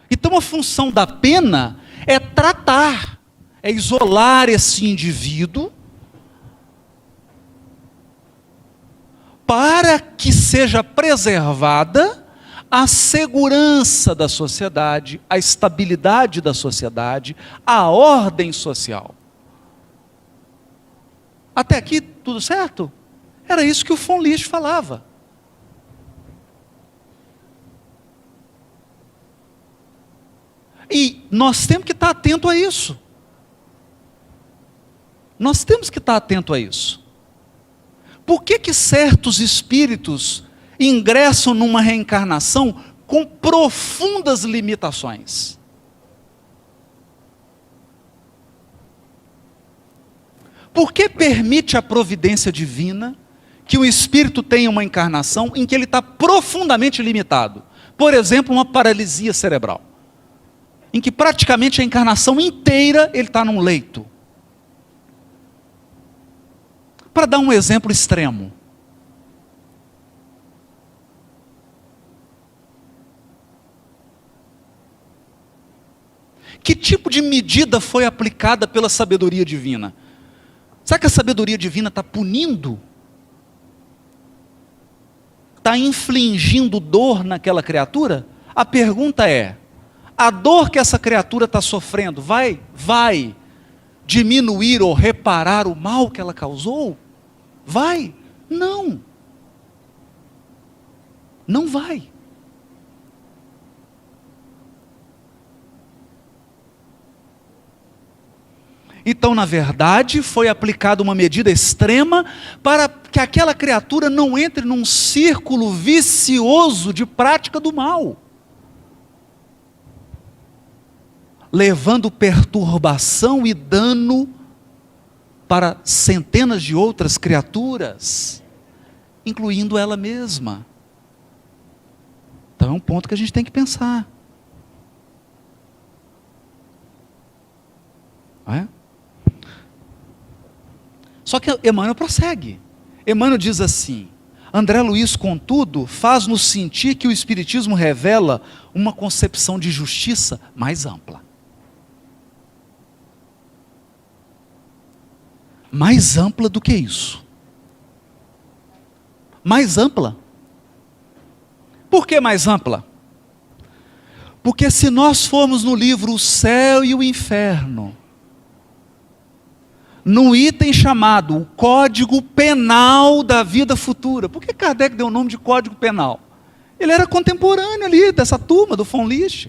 Então a função da pena é tratar, é isolar esse indivíduo para que seja preservada a segurança da sociedade, a estabilidade da sociedade, a ordem social. Até aqui tudo certo? Era isso que o von List falava. E nós temos que estar atento a isso. Nós temos que estar atento a isso. Por que certos espíritos ingressam numa reencarnação com profundas limitações? Por que permite a providência divina que o espírito tenha uma encarnação em que ele está profundamente limitado? Por exemplo, uma paralisia cerebral, em que praticamente a encarnação inteira ele está num leito. Para dar um exemplo extremo, que tipo de medida foi aplicada pela sabedoria divina? Será que a sabedoria divina está punindo? Está infligindo dor naquela criatura? A pergunta é, a dor que essa criatura está sofrendo vai diminuir ou reparar o mal que ela causou? Vai? Não. Não vai. Então, na verdade, foi aplicada uma medida extrema para que aquela criatura não entre num círculo vicioso de prática do mal, levando perturbação e dano para centenas de outras criaturas, incluindo ela mesma. Então é um ponto que a gente tem que pensar. Não é? Só que Emmanuel prossegue. Emmanuel diz assim: André Luiz, contudo, faz-nos sentir que o Espiritismo revela uma concepção de justiça mais ampla. Mais ampla do que isso. Mais ampla. Por que mais ampla? Porque se nós formos no livro O Céu e o Inferno, no item chamado o Código Penal da Vida Futura. Por que Kardec deu o nome de Código Penal? Ele era contemporâneo ali, dessa turma, do von List.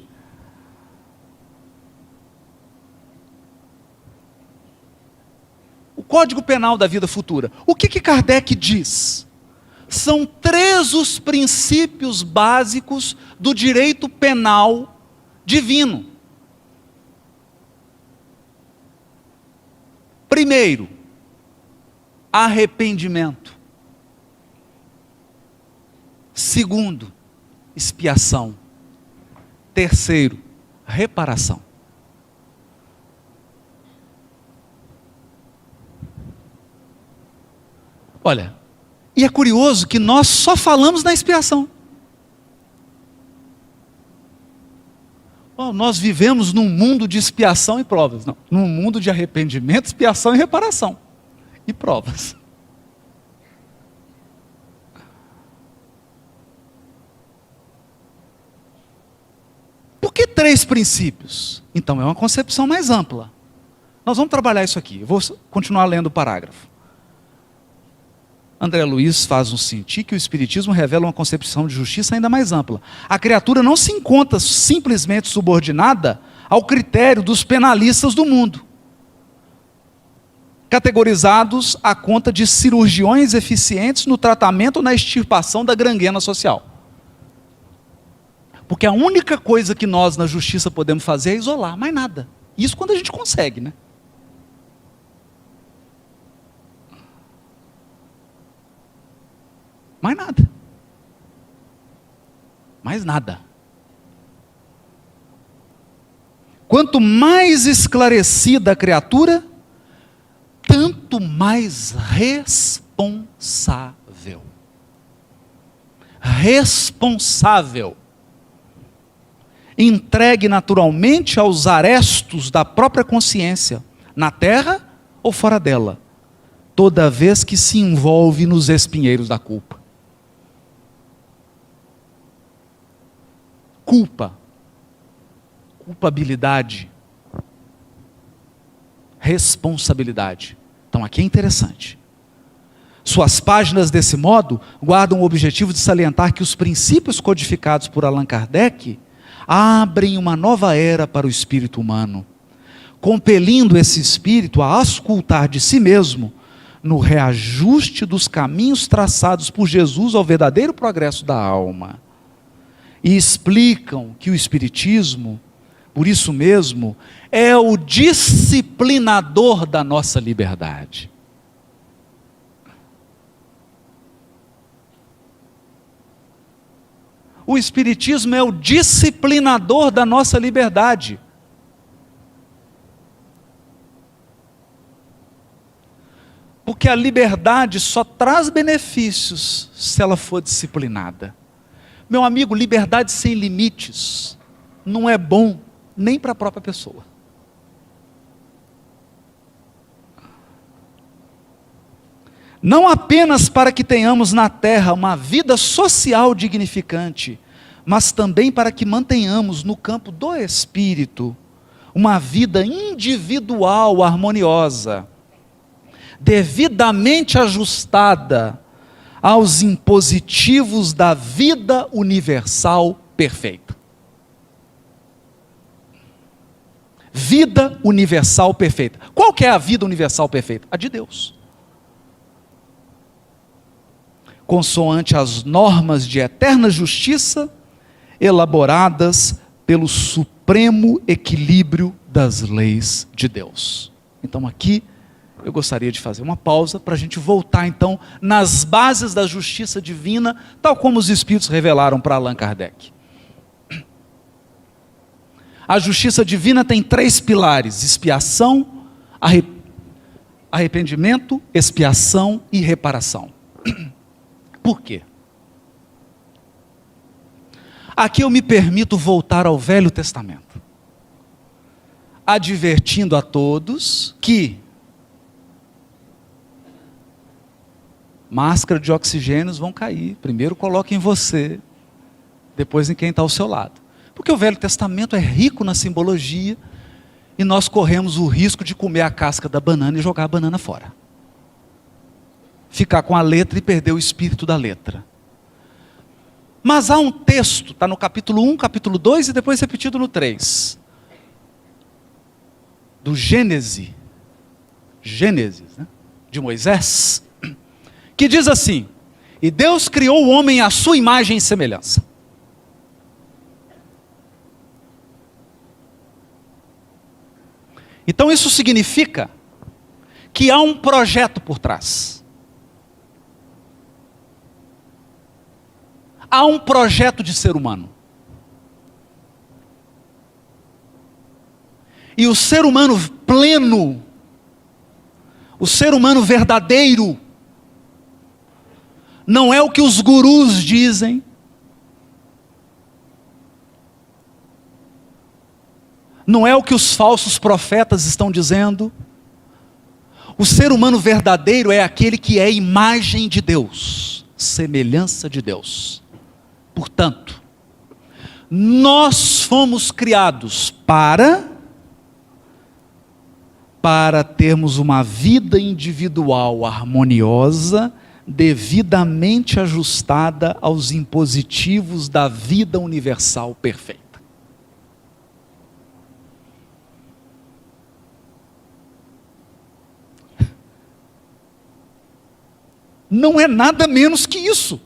O Código Penal da Vida Futura. O que Kardec diz? São 3 os princípios básicos do direito penal divino. Primeiro, arrependimento. Segundo, expiação. Terceiro, reparação. Olha, e é curioso que nós só falamos na expiação. Nós vivemos num mundo de expiação e provas. Não, num mundo de arrependimento, expiação e reparação. E provas. Por que 3 princípios? Então, é uma concepção mais ampla. Nós vamos trabalhar isso aqui. Eu vou continuar lendo o parágrafo. André Luiz faz-nos sentir que o Espiritismo revela uma concepção de justiça ainda mais ampla. A criatura não se encontra simplesmente subordinada ao critério dos penalistas do mundo, categorizados à conta de cirurgiões eficientes no tratamento ou na extirpação da gangrena social. Porque a única coisa que nós na justiça podemos fazer é isolar, mais nada. Isso quando a gente consegue, né? Mais nada. Mais nada. Quanto mais esclarecida a criatura, tanto mais responsável. Responsável. Entregue naturalmente aos arestos da própria consciência, na terra ou fora dela, toda vez que se envolve nos espinheiros da culpa. Culpa, culpabilidade, responsabilidade. Então aqui é interessante. Suas páginas desse modo guardam o objetivo de salientar que os princípios codificados por Allan Kardec abrem uma nova era para o espírito humano, compelindo esse espírito a auscultar de si mesmo no reajuste dos caminhos traçados por Jesus ao verdadeiro progresso da alma. E explicam que o Espiritismo, por isso mesmo, é o disciplinador da nossa liberdade. O Espiritismo é o disciplinador da nossa liberdade. Porque a liberdade só traz benefícios se ela for disciplinada. Meu amigo, liberdade sem limites não é bom nem para a própria pessoa. Não apenas para que tenhamos na terra uma vida social dignificante, mas também para que mantenhamos no campo do espírito uma vida individual harmoniosa, devidamente ajustada aos impositivos da vida universal perfeita. Vida universal perfeita. Qual que é a vida universal perfeita? A de Deus. consoante as normas de eterna justiça, elaboradas pelo supremo equilíbrio das leis de Deus. Então aqui eu gostaria de fazer uma pausa para a gente voltar então nas bases da justiça divina, tal como os Espíritos revelaram para Allan Kardec. A justiça divina tem 3 pilares: expiação, arrependimento, expiação e reparação. Por quê? Aqui eu me permito voltar ao Velho Testamento, advertindo a todos que máscara de oxigênios vão cair. Primeiro coloque em você, depois em quem está ao seu lado. Porque o Velho Testamento é rico na simbologia e nós corremos o risco de comer a casca da banana e jogar a banana fora. Ficar com a letra e perder o espírito da letra. Mas há um texto, está no capítulo 1, capítulo 2 e depois repetido no 3. Do Gênesis, né, de Moisés, que diz assim: e Deus criou o homem à sua imagem e semelhança. Então isso significa que há um projeto por trás. Há um projeto de ser humano. E o ser humano pleno, o ser humano verdadeiro, não é o que os gurus dizem, não é o que os falsos profetas estão dizendo. O ser humano verdadeiro é aquele que é imagem de Deus, semelhança de Deus. Portanto, nós fomos criados para termos uma vida individual harmoniosa, devidamente ajustada aos impositivos da vida universal perfeita. Não é nada menos que isso.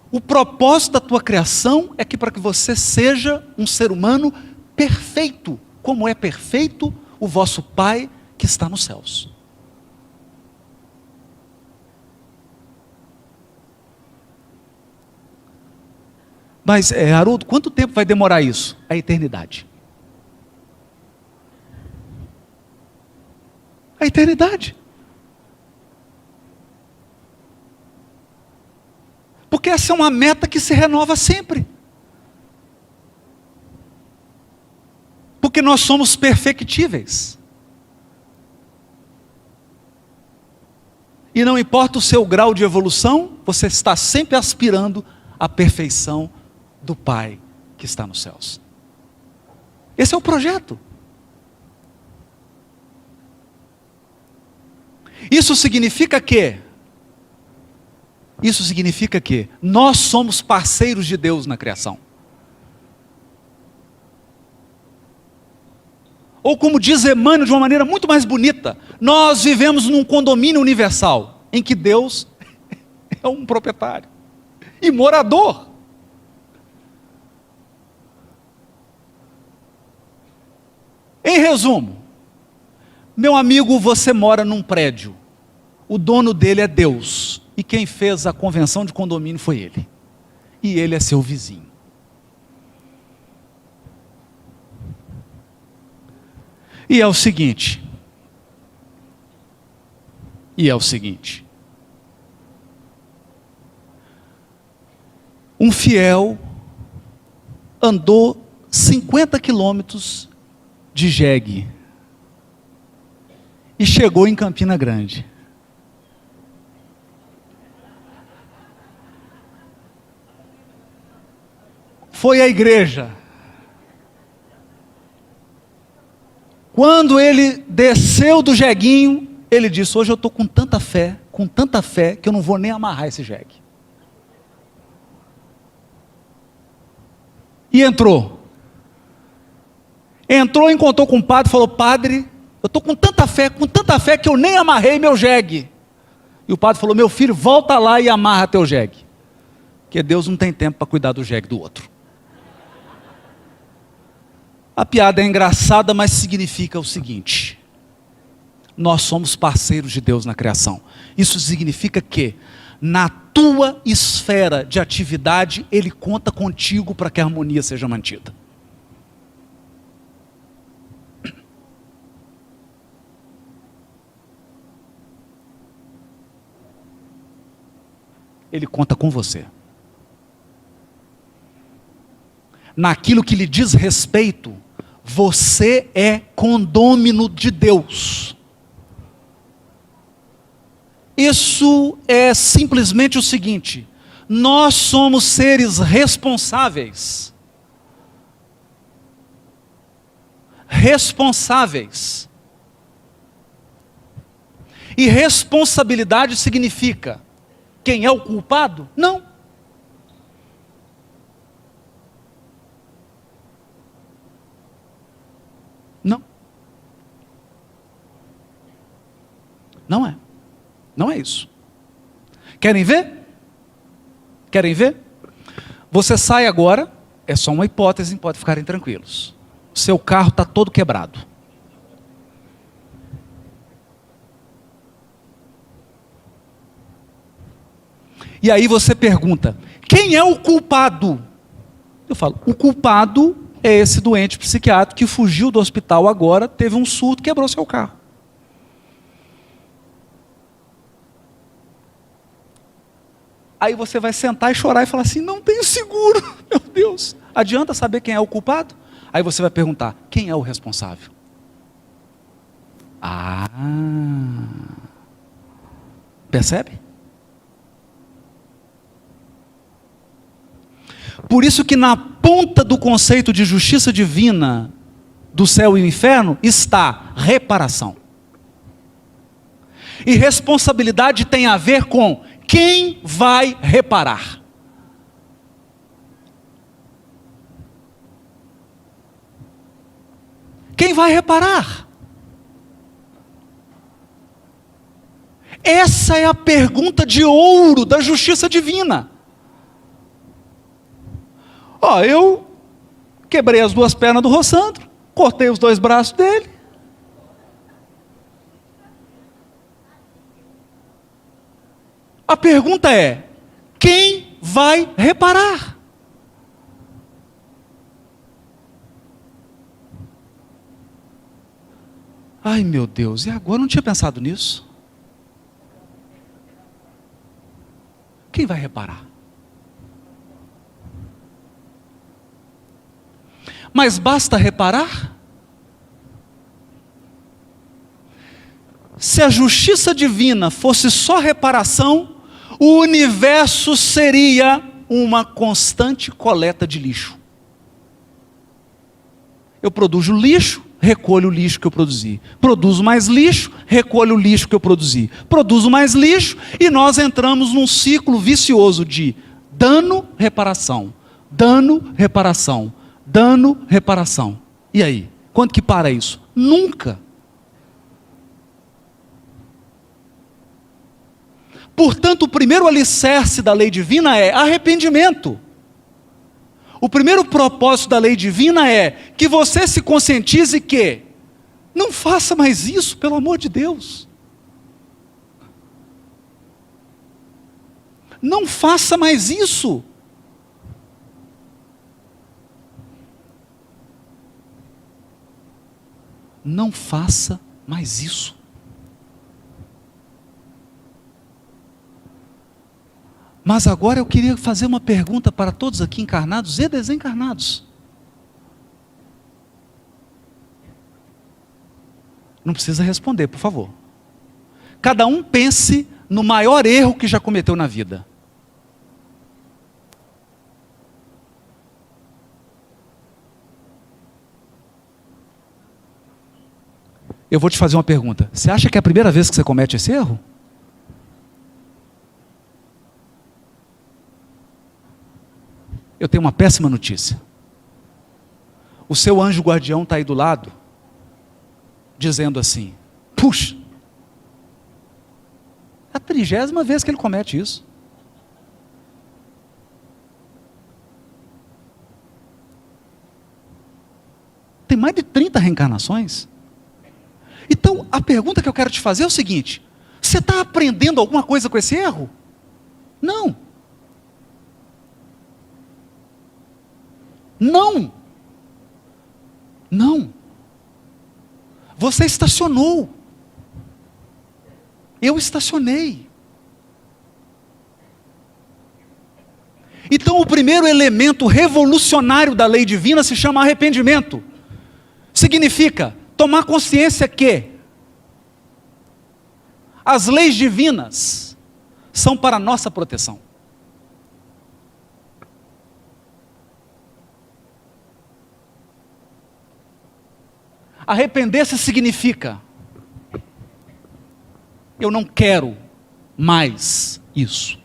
O propósito da tua criação é que para que você seja um ser humano perfeito, como é perfeito o vosso Pai que está nos céus. Mas, Haroldo, quanto tempo vai demorar isso? A eternidade. A eternidade. Porque essa é uma meta que se renova sempre. Porque nós somos perfectíveis. E não importa o seu grau de evolução, você está sempre aspirando à perfeição do Pai que está nos céus. Esse é o projeto. Isso significa que nós somos parceiros de Deus na criação. Ou como diz Emmanuel de uma maneira muito mais bonita, nós vivemos num condomínio universal, em que Deus é um proprietário e morador. Em resumo, meu amigo, você mora num prédio, o dono dele é Deus, e quem fez a convenção de condomínio foi ele, e ele é seu vizinho. E é o seguinte, um fiel andou 50 quilômetros de jegue e chegou em Campina Grande. Foi à igreja. Quando ele desceu do jeguinho, ele disse: hoje eu estou com tanta fé, que eu não vou nem amarrar esse jegue. E entrou, encontrou com o padre, falou: padre, eu estou com tanta fé que eu nem amarrei meu jegue. E o padre falou: meu filho, volta lá e amarra teu jegue. Porque Deus não tem tempo para cuidar do jegue do outro. A piada é engraçada, mas significa o seguinte: nós somos parceiros de Deus na criação. Isso significa que, na tua esfera de atividade, Ele conta contigo para que a harmonia seja mantida. Ele conta com você. Naquilo que lhe diz respeito, você é condômino de Deus. Isso é simplesmente o seguinte: nós somos seres responsáveis. Responsáveis. E responsabilidade significa: quem é o culpado? Não. Não. Não é. Não é isso. Querem ver? Querem ver? Você sai agora, é só uma hipótese, pode ficarem tranquilos. Seu carro está todo quebrado. E aí você pergunta: quem é o culpado? Eu falo: o culpado é esse doente psiquiátrico que fugiu do hospital agora, teve um surto, quebrou seu carro. Aí você vai sentar e chorar e falar assim: não tenho seguro, meu Deus. Adianta saber quem é o culpado? Aí você vai perguntar: quem é o responsável? Percebe? Por isso que na ponta do conceito de justiça divina do céu e do inferno está reparação. E responsabilidade tem a ver com quem vai reparar. Quem vai reparar? Essa é a pergunta de ouro da justiça divina. Eu quebrei as duas pernas do Rossandro, cortei os dois braços dele. A pergunta é: quem vai reparar? Ai, meu Deus, e agora? Eu não tinha pensado nisso. Quem vai reparar? Mas basta reparar? Se a justiça divina fosse só reparação, o universo seria uma constante coleta de lixo. Eu produzo lixo, recolho o lixo que eu produzi. Produzo mais lixo, recolho o lixo que eu produzi. Produzo mais lixo e nós entramos num ciclo vicioso de dano, reparação. Dano, reparação. Dano, reparação. E aí? Quando que para isso? Nunca. Portanto, o primeiro alicerce da lei divina é arrependimento. O primeiro propósito da lei divina é que você se conscientize que não faça mais isso, pelo amor de Deus. Não faça mais isso. Não faça mais isso. Mas agora eu queria fazer uma pergunta para todos aqui encarnados e desencarnados. Não precisa responder, por favor. Cada um pense no maior erro que já cometeu na vida. Eu vou te fazer uma pergunta. Você acha que é a primeira vez que você comete esse erro? Eu tenho uma péssima notícia. O seu anjo guardião está aí do lado, dizendo assim: puxa, A 30ª vez que ele comete isso. Tem mais de 30 reencarnações. Então, a pergunta que eu quero te fazer é o seguinte: você está aprendendo alguma coisa com esse erro? Não. Não. Não. Você estacionou. Eu estacionei. Então, o primeiro elemento revolucionário da lei divina se chama arrependimento. Significa tomar consciência que as leis divinas são para a nossa proteção. Arrepender-se significa: eu não quero mais isso.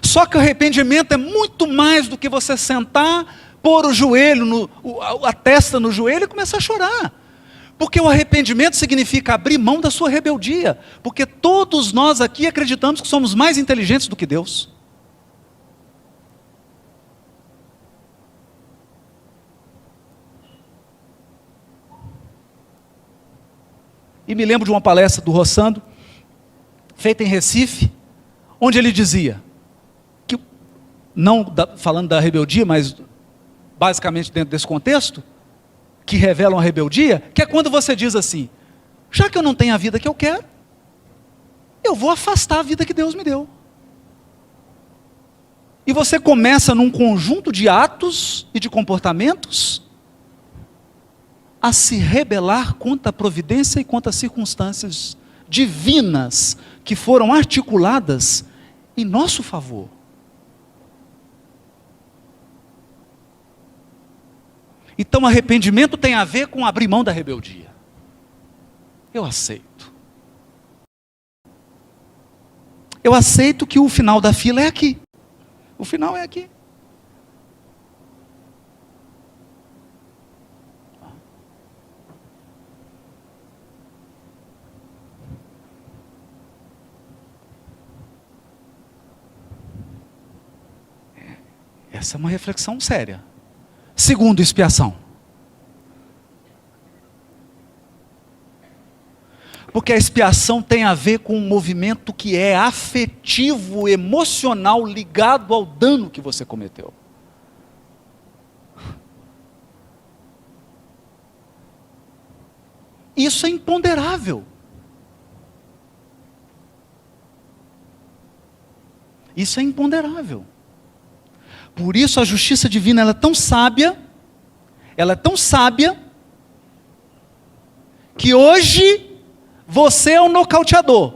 Só que o arrependimento é muito mais do que você sentar, pôr o joelho, a testa no joelho e começar a chorar. Porque o arrependimento significa abrir mão da sua rebeldia. Porque todos nós aqui acreditamos que somos mais inteligentes do que Deus. E me lembro de uma palestra do Rossando, feita em Recife, onde ele dizia, que, não falando da rebeldia, mas basicamente dentro desse contexto, que revelam a rebeldia, que é quando você diz assim: já que eu não tenho a vida que eu quero, eu vou afastar a vida que Deus me deu. E você começa num conjunto de atos e de comportamentos a se rebelar contra a providência e contra as circunstâncias divinas que foram articuladas em nosso favor. Então, arrependimento tem a ver com abrir mão da rebeldia. Eu aceito. Eu aceito que o final da fila é aqui. O final é aqui. Essa é uma reflexão séria. Segundo, expiação. Porque a expiação tem a ver com um movimento que é afetivo, emocional, ligado ao dano que você cometeu. Isso é imponderável. Isso é imponderável. Por isso a justiça divina ela é tão sábia, que hoje você é o nocauteador,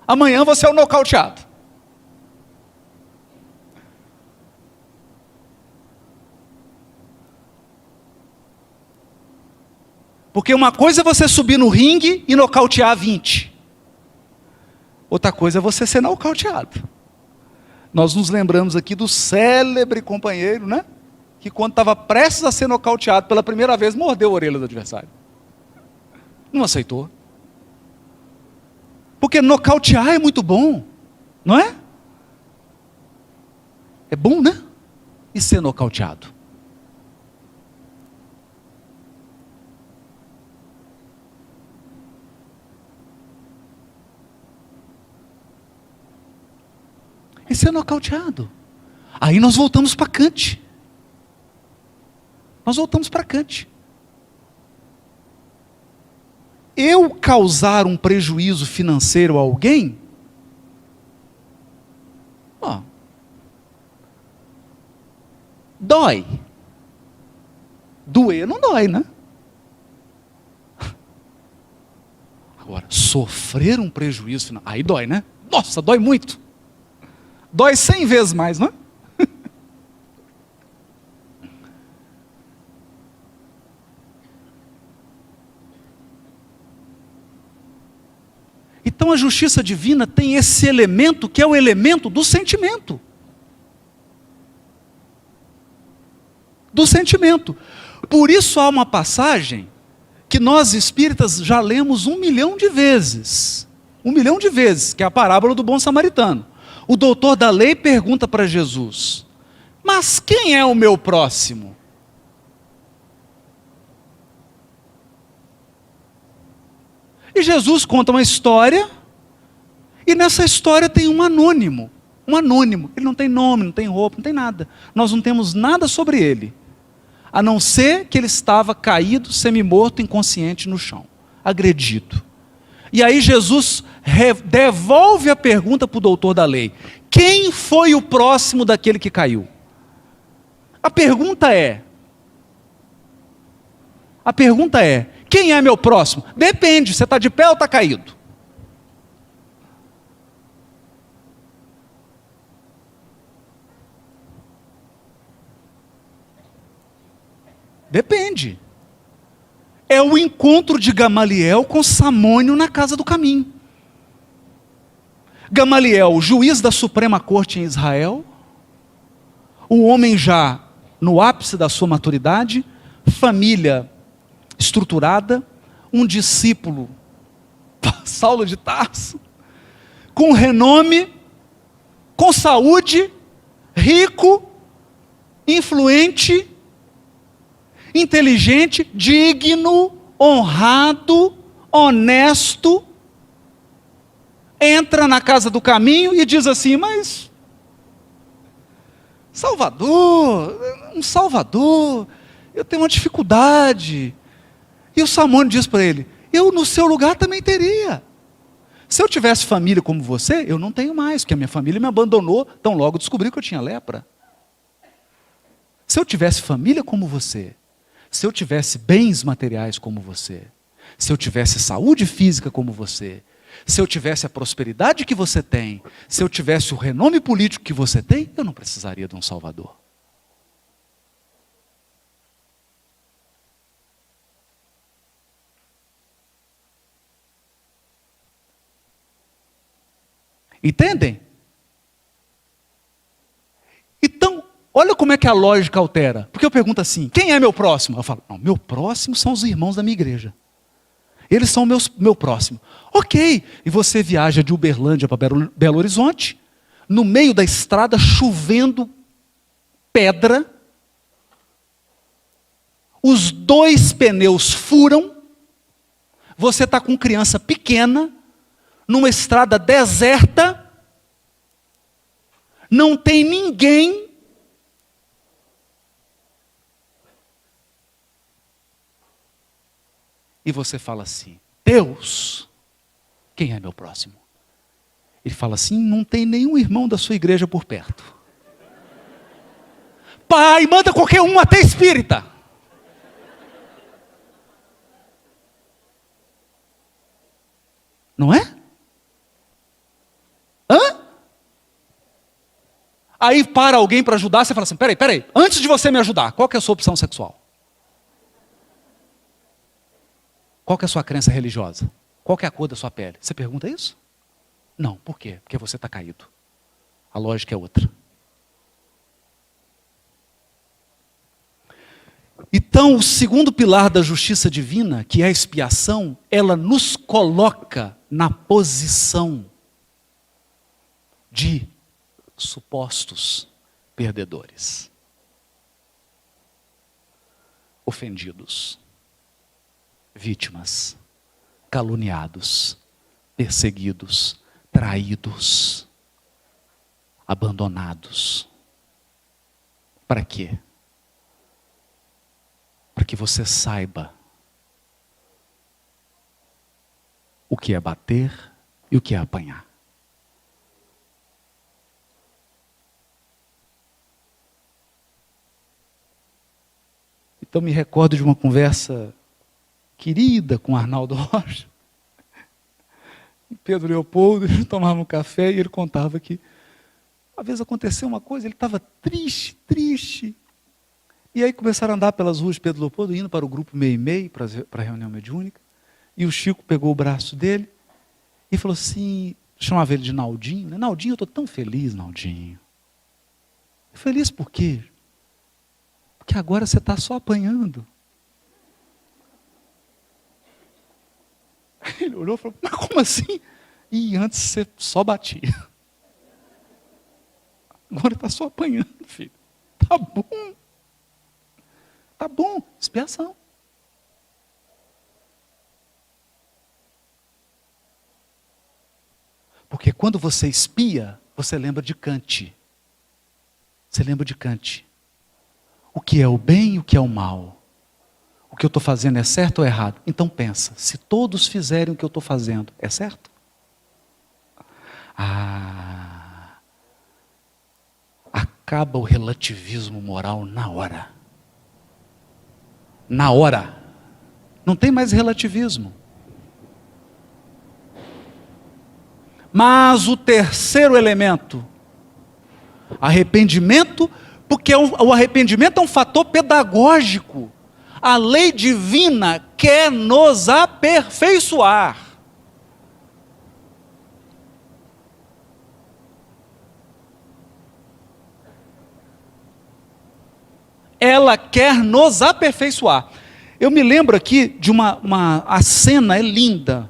amanhã você é o nocauteado. Porque uma coisa é você subir no ringue e nocautear 20. Outra coisa é você ser nocauteado. Nós nos lembramos aqui do célebre companheiro, né? Que quando estava prestes a ser nocauteado pela primeira vez, mordeu a orelha do adversário. Não aceitou. Porque nocautear é muito bom, não é? É bom, né? E ser nocauteado. E ser nocauteado. Aí nós voltamos para Kant. Nós voltamos para Kant. Eu causar um prejuízo financeiro a alguém, dói. Doer não dói, né? Agora, sofrer um prejuízo financeiro, aí dói, né? Nossa, dói muito. Dói 100 vezes mais, não é? Então a justiça divina tem esse elemento que é o elemento do sentimento. do sentimento. Por isso há uma passagem que nós espíritas já lemos 1 milhão de vezes. 1 milhão de vezes, que é a parábola do bom samaritano. O doutor da lei pergunta para Jesus: mas quem é o meu próximo? E Jesus conta uma história, e nessa história tem um anônimo. Um anônimo. Ele não tem nome, não tem roupa, não tem nada. Nós não temos nada sobre ele, a não ser que ele estava caído, semi-morto, inconsciente no chão, agredido. E aí Jesus devolve a pergunta para o doutor da lei: quem foi o próximo daquele que caiu? A pergunta é, quem é meu próximo? Depende, você está de pé ou está caído? Depende. É o encontro de Gamaliel com Samônio na casa do caminho. Gamaliel, juiz da Suprema Corte em Israel, um homem já no ápice da sua maturidade, família estruturada, um discípulo, Saulo de Tarso, com renome, com saúde, rico, influente, inteligente, digno, honrado, honesto, entra na casa do caminho e diz assim: mas Salvador, um Salvador, eu tenho uma dificuldade. E o Samônio diz para ele: eu no seu lugar também teria. Se eu tivesse família como você, eu não tenho mais, porque a minha família me abandonou, tão logo descobri que eu tinha lepra. Se eu tivesse família como você, se eu tivesse bens materiais como você, se eu tivesse saúde física como você, se eu tivesse a prosperidade que você tem, se eu tivesse o renome político que você tem, eu não precisaria de um Salvador. Entendem? Então, olha como é que a lógica altera. Porque eu pergunto assim: quem é meu próximo? Eu falo: não, meu próximo são os irmãos da minha igreja. Eles são meu próximo. Ok, e você viaja de Uberlândia para Belo Horizonte, no meio da estrada, chovendo pedra, os 2 pneus furam, você está com criança pequena, numa estrada deserta, não tem ninguém, e você fala assim: Deus, quem é meu próximo? Ele fala assim: não tem nenhum irmão da sua igreja por perto. Pai, manda qualquer um, até espírita. Não é? Hã? Aí para alguém para ajudar, você fala assim: peraí, antes de você me ajudar, qual que é a sua opção sexual? Qual que é a sua crença religiosa? Qual que é a cor da sua pele? Você pergunta isso? Não, por quê? Porque você está caído. A lógica é outra. Então, o segundo pilar da justiça divina, que é a expiação, ela nos coloca na posição de supostos perdedores, ofendidos, vítimas, caluniados, perseguidos, traídos, abandonados. Para quê? Para que você saiba o que é bater e o que é apanhar. Então me recordo de uma conversa querida com Arnaldo Rocha. Pedro Leopoldo, ele tomava um café e ele contava que uma vez aconteceu uma coisa, ele estava triste. E aí começaram a andar pelas ruas de Pedro Leopoldo, indo para o grupo Meimei, para a reunião mediúnica. E o Chico pegou o braço dele e falou assim, chamava ele de Naldinho, né? Naldinho, eu estou tão feliz, Naldinho. Feliz por quê? Porque agora você está só apanhando. Ele olhou e falou, mas como assim? E antes você só batia. Agora está só apanhando, filho. Tá bom. Tá bom, expiação. Porque quando você expia, você lembra de Kant. Você lembra de Kant. O que é o bem e o que é o mal. O que eu estou fazendo é certo ou errado? Então pensa, se todos fizerem o que eu estou fazendo, é certo? Acaba o relativismo moral na hora. Na hora. Não tem mais relativismo. Mas o terceiro elemento, arrependimento, porque o arrependimento é um fator pedagógico. A lei divina quer nos aperfeiçoar. Ela quer nos aperfeiçoar. Eu me lembro aqui de a cena é linda.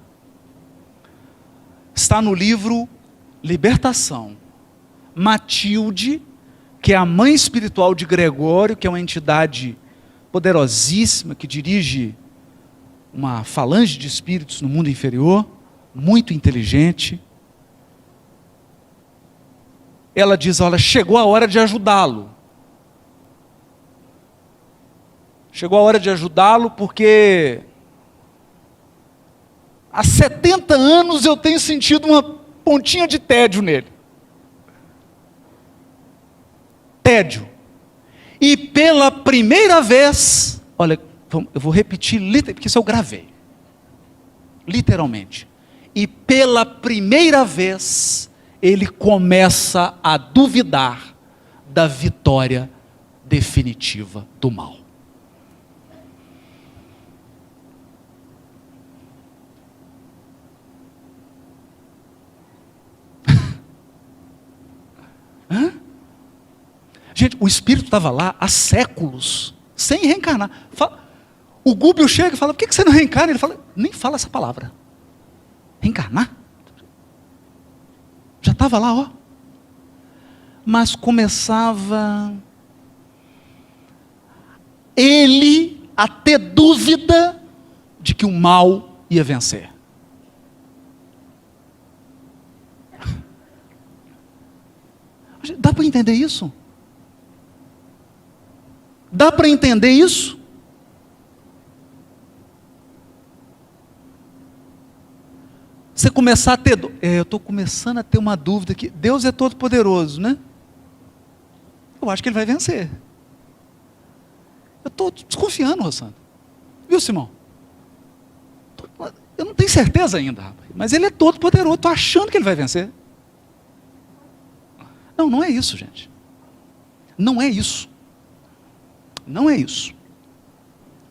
Está no livro Libertação. Matilde, que é a mãe espiritual de Gregório, que é uma entidade poderosíssima, que dirige uma falange de espíritos no mundo inferior, muito inteligente. Ela diz, olha, chegou a hora de ajudá-lo. Chegou a hora de ajudá-lo porque há 70 anos eu tenho sentido uma pontinha de tédio nele. Tédio. E pela primeira vez, olha, eu vou repetir, porque isso eu gravei. Literalmente. E pela primeira vez, ele começa a duvidar da vitória definitiva do mal. Gente, o espírito estava lá há séculos, sem reencarnar. O Gúbio chega e fala, por que você não reencarna? Ele fala, nem fala essa palavra. Reencarnar? Já estava lá, ó. Mas começava ele a ter dúvida de que o mal ia vencer. Dá para entender isso? Dá para entender isso? Você começar a ter... eu estou começando a ter uma dúvida aqui. Deus é todo poderoso, né? Eu acho que Ele vai vencer. Eu estou desconfiando, Rossandro. Viu, Simão? Eu não tenho certeza ainda, rapaz. Mas Ele é todo poderoso. Estou achando que Ele vai vencer. Não, não é isso, gente. Não é isso. Não é isso.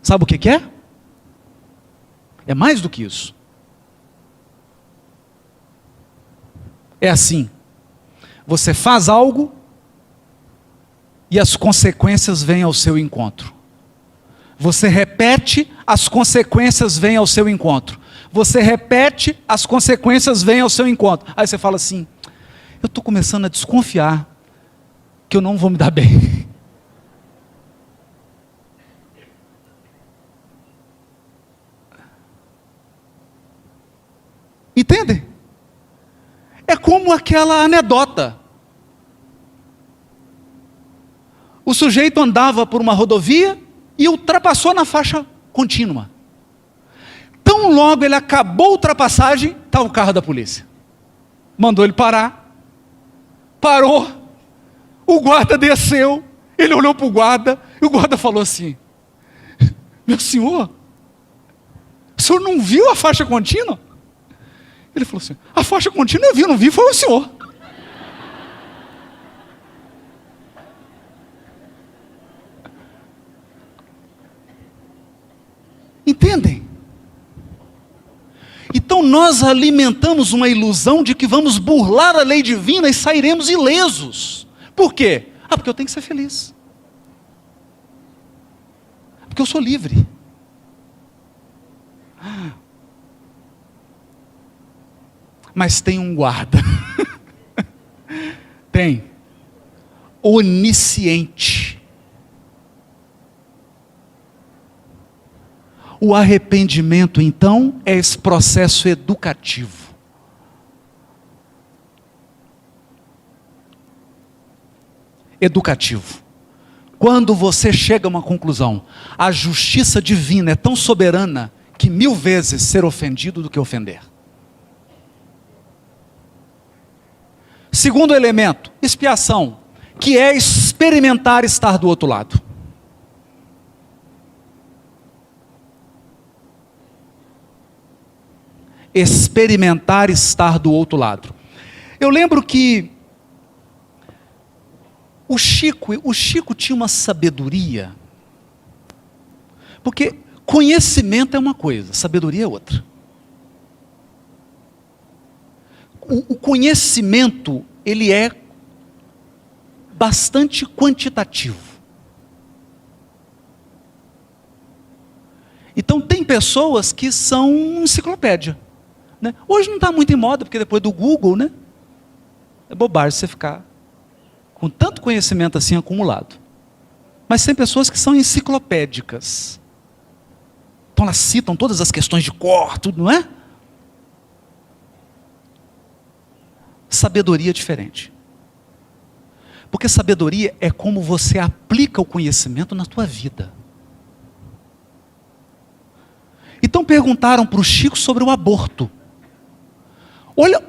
Sabe o que é? É mais do que isso. É assim. Você faz algo e as consequências vêm ao seu encontro. Você repete, as consequências vêm ao seu encontro. Você repete, as consequências vêm ao seu encontro. Aí você fala assim, eu estou começando a desconfiar que eu não vou me dar bem. Entendem? É como aquela anedota. O sujeito andava por uma rodovia e ultrapassou na faixa contínua. Tão logo ele acabou a ultrapassagem, está o carro da polícia. Mandou ele parar. Parou. O guarda desceu. Ele olhou para o guarda e o guarda falou assim, meu senhor, o senhor não viu a faixa contínua? Ele falou assim, a faixa contínua eu vi, não vi, foi o senhor. Entendem? Então nós alimentamos uma ilusão de que vamos burlar a lei divina e sairemos ilesos. Por quê? Porque eu tenho que ser feliz. Porque eu sou livre. Mas tem um guarda. Tem. Onisciente. O arrependimento, então, é esse processo educativo. Educativo. Quando você chega a uma conclusão, a justiça divina é tão soberana que 1000 vezes ser ofendido do que ofender. Segundo elemento, expiação, que é experimentar estar do outro lado. Experimentar estar do outro lado. Eu lembro que o Chico tinha uma sabedoria, porque conhecimento é uma coisa, sabedoria é outra. O conhecimento, ele é bastante quantitativo. Então tem pessoas que são enciclopédia, né? Hoje não está muito em moda, porque depois do Google, né? É bobagem você ficar com tanto conhecimento assim acumulado. Mas tem pessoas que são enciclopédicas. Então elas citam todas as questões de cor, tudo, não é? Sabedoria é diferente. Porque sabedoria é como você aplica o conhecimento na tua vida. Então perguntaram para o Chico sobre o aborto. Olha,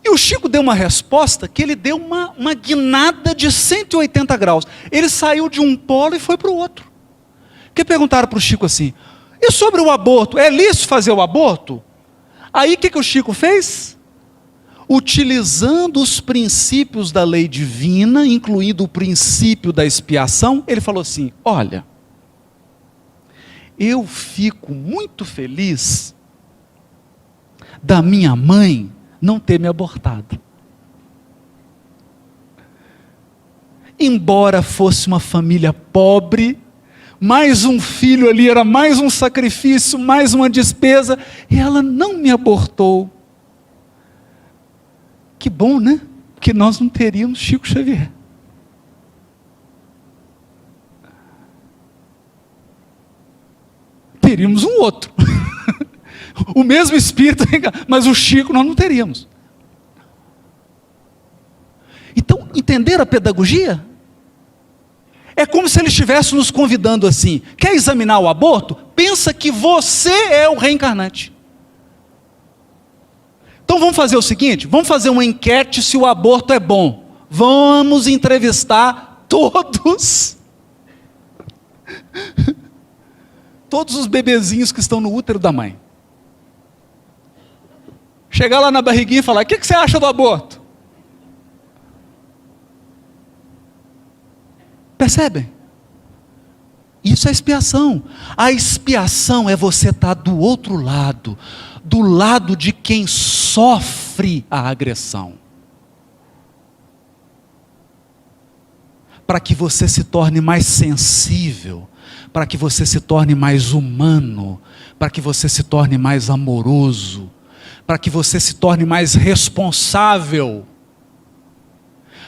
e o Chico deu uma resposta que ele deu uma guinada de 180 graus. Ele saiu de um polo e foi para o outro. Porque perguntaram para o Chico assim, e sobre o aborto, é lícito fazer o aborto? Aí o que o Chico fez? Utilizando os princípios da lei divina, incluindo o princípio da expiação, ele falou assim, olha, eu fico muito feliz da minha mãe não ter me abortado. Embora fosse uma família pobre, mais um filho ali era mais um sacrifício, mais uma despesa, e ela não me abortou. Que bom, né? Porque nós não teríamos Chico Xavier. Teríamos um outro. O mesmo espírito, mas o Chico nós não teríamos. Então, entender a pedagogia? É como se ele estivesse nos convidando assim, quer examinar o aborto? Pensa que você é o reencarnante. Então vamos fazer o seguinte, vamos fazer uma enquete se o aborto é bom. Vamos entrevistar todos os bebezinhos que estão no útero da mãe. Chegar lá na barriguinha e falar, o que você acha do aborto? Percebem? Isso é expiação. A expiação é você estar do outro lado, do lado de quem sofre a agressão. Para que você se torne mais sensível, para que você se torne mais humano, para que você se torne mais amoroso, para que você se torne mais responsável,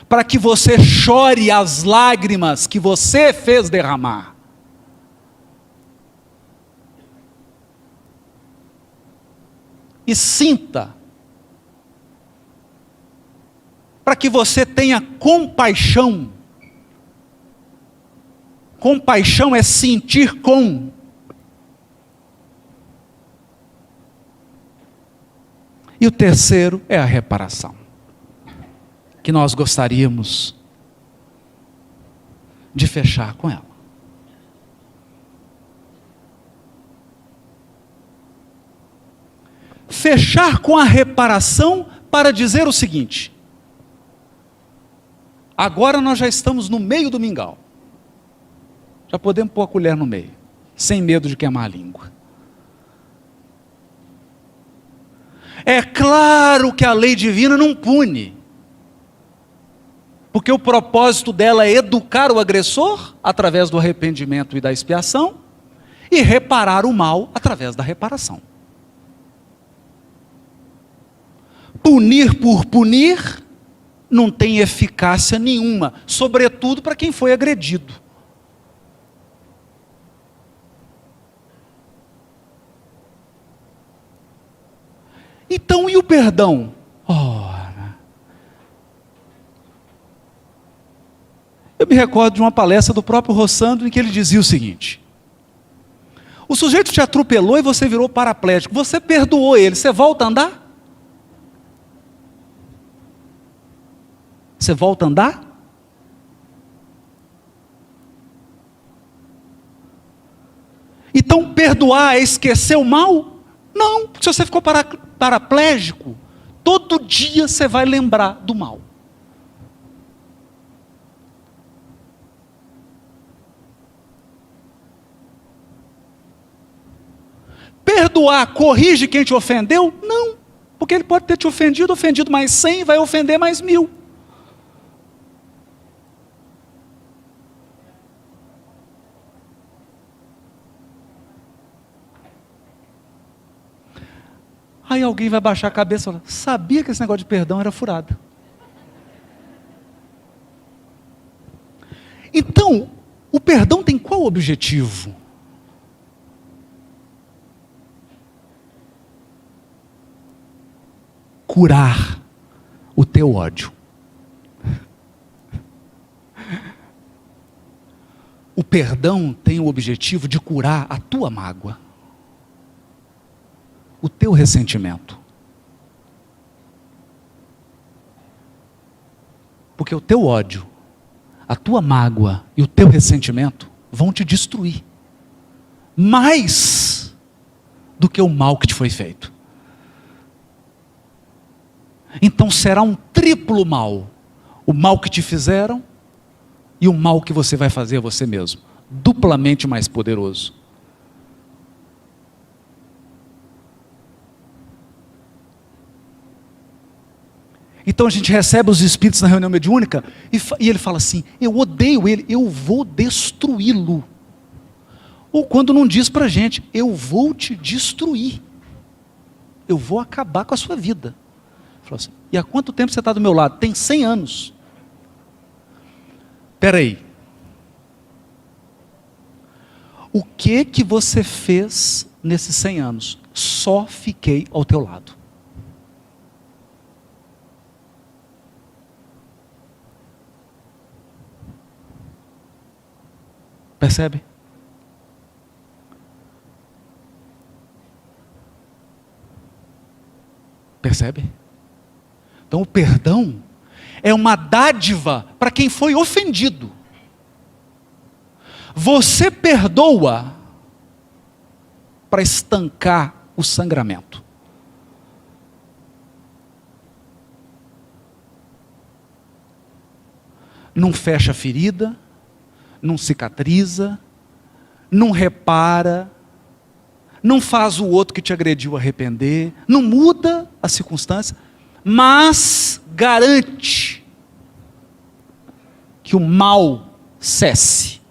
para que você chore as lágrimas que você fez derramar. E sinta, para que você tenha compaixão. Compaixão é sentir com. E o terceiro é a reparação, que nós gostaríamos de fechar com ela. Fechar com a reparação para dizer o seguinte, agora nós já estamos no meio do mingau, já podemos pôr a colher no meio, sem medo de queimar a língua. É claro que a lei divina não pune, porque o propósito dela é educar o agressor, através do arrependimento e da expiação, e reparar o mal através da reparação. Punir por punir não tem eficácia nenhuma, sobretudo para quem foi agredido. Então, e o perdão? Ora, eu me recordo de uma palestra do próprio Rossandro em que ele dizia o seguinte: o sujeito te atropelou e você virou paraplégico, você perdoou ele, você volta a andar? Você volta a andar? Então perdoar é esquecer o mal? Não, porque se você ficou paraplégico, todo dia você vai lembrar do mal. Perdoar corrige quem te ofendeu? Não, porque ele pode ter te ofendido mais 100, vai ofender mais 1000. Aí alguém vai baixar a cabeça e falar: sabia que esse negócio de perdão era furado. Então, o perdão tem qual objetivo? Curar o teu ódio. O perdão tem o objetivo de curar a tua mágoa, o teu ressentimento. Porque o teu ódio, a tua mágoa e o teu ressentimento vão te destruir mais do que o mal que te foi feito. Então será um triplo mal: o mal que te fizeram e o mal que você vai fazer a você mesmo, duplamente mais poderoso. Então a gente recebe os espíritos na reunião mediúnica e ele fala assim: eu odeio ele, eu vou destruí-lo. Ou quando não diz para a gente: eu vou te destruir, eu vou acabar com a sua vida. Fala assim: e há quanto tempo você está do meu lado? Tem 100 anos. Espera aí. O que você fez nesses 100 anos? Só fiquei ao teu lado. Percebe? Percebe? Então o perdão é uma dádiva para quem foi ofendido. Você perdoa para estancar o sangramento. Não fecha a ferida, não cicatriza, não repara, não faz o outro que te agrediu arrepender, não muda a circunstância, mas garante que o mal cesse.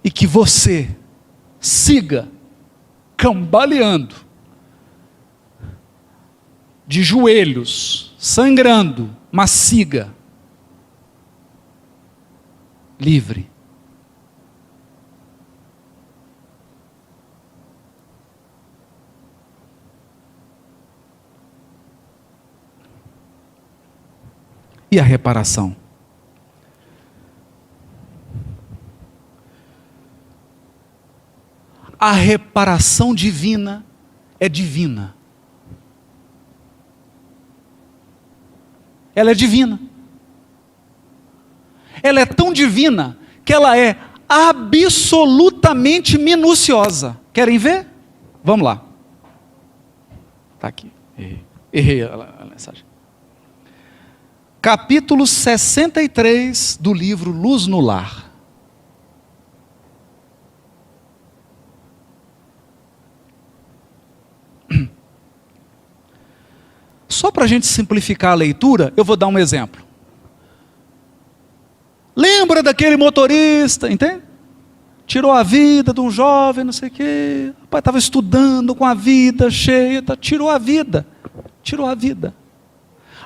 E que você siga cambaleando, de joelhos, sangrando, mas siga livre. E a reparação? A reparação divina é divina. Ela é divina. Ela é tão divina que ela é absolutamente minuciosa. Querem ver? Vamos lá. Está aqui. Errei a mensagem. Capítulo 63 do livro Luz no Lar. Só para a gente simplificar a leitura, eu vou dar um exemplo. Lembra daquele motorista, entende? Tirou a vida de um jovem, não sei o quê. O pai estava estudando com a vida cheia, tirou a vida. Tirou a vida.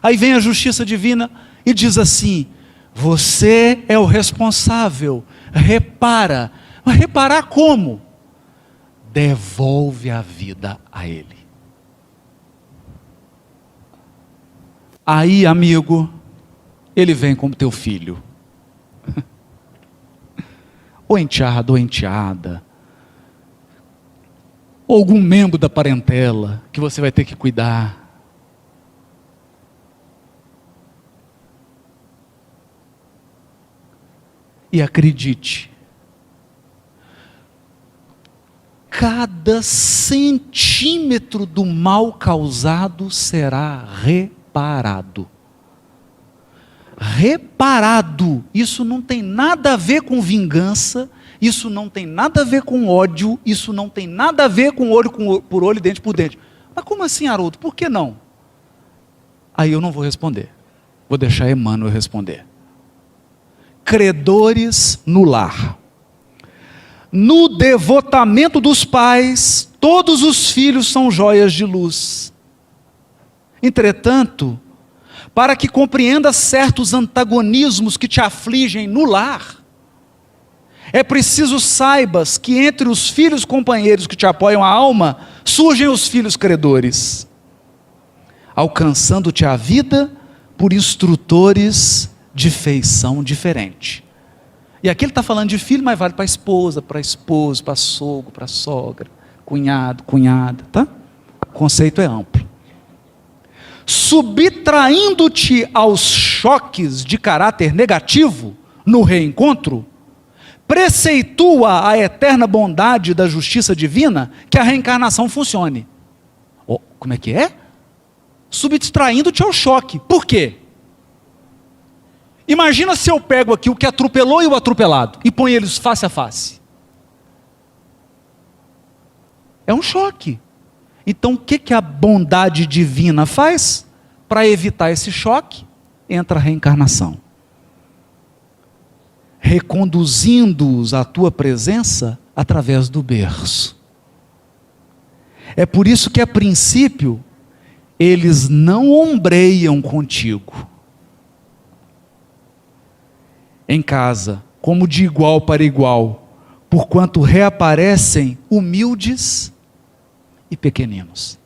Aí vem a justiça divina e diz assim: você é o responsável, repara. Mas reparar como? Devolve a vida a ele. Aí, amigo, ele vem como teu filho. Ou enteado, ou enteada. Ou algum membro da parentela que você vai ter que cuidar. E acredite, cada centímetro do mal causado será reparado. Reparado. Isso não tem nada a ver com vingança, isso não tem nada a ver com ódio, isso não tem nada a ver com olho por olho, dente por dente. Mas como assim, Haroldo? Por que não? Aí eu não vou responder. Vou deixar Emmanuel responder. Credores no lar. No devotamento dos pais, todos os filhos são joias de luz. Entretanto, para que compreenda certos antagonismos que te afligem no lar, é preciso saibas que entre os filhos companheiros que te apoiam a alma, surgem os filhos credores, alcançando-te a vida por instrutores de feição diferente. E aqui ele está falando de filho, mas vale para esposo, para sogro, para sogra, cunhado, cunhada, tá? O conceito é amplo. Subtraindo-te aos choques de caráter negativo no reencontro, preceitua a eterna bondade da justiça divina que a reencarnação funcione. Oh, como é que é? Subtraindo-te ao choque. Por quê? Imagina se eu pego aqui o que atropelou e o atropelado e ponho eles face a face. É um choque. Então o que a bondade divina faz? Para evitar esse choque, entra a reencarnação. Reconduzindo-os à tua presença através do berço. É por isso que a princípio, eles não ombreiam contigo. Em casa, como de igual para igual, porquanto reaparecem humildes e pequeninos.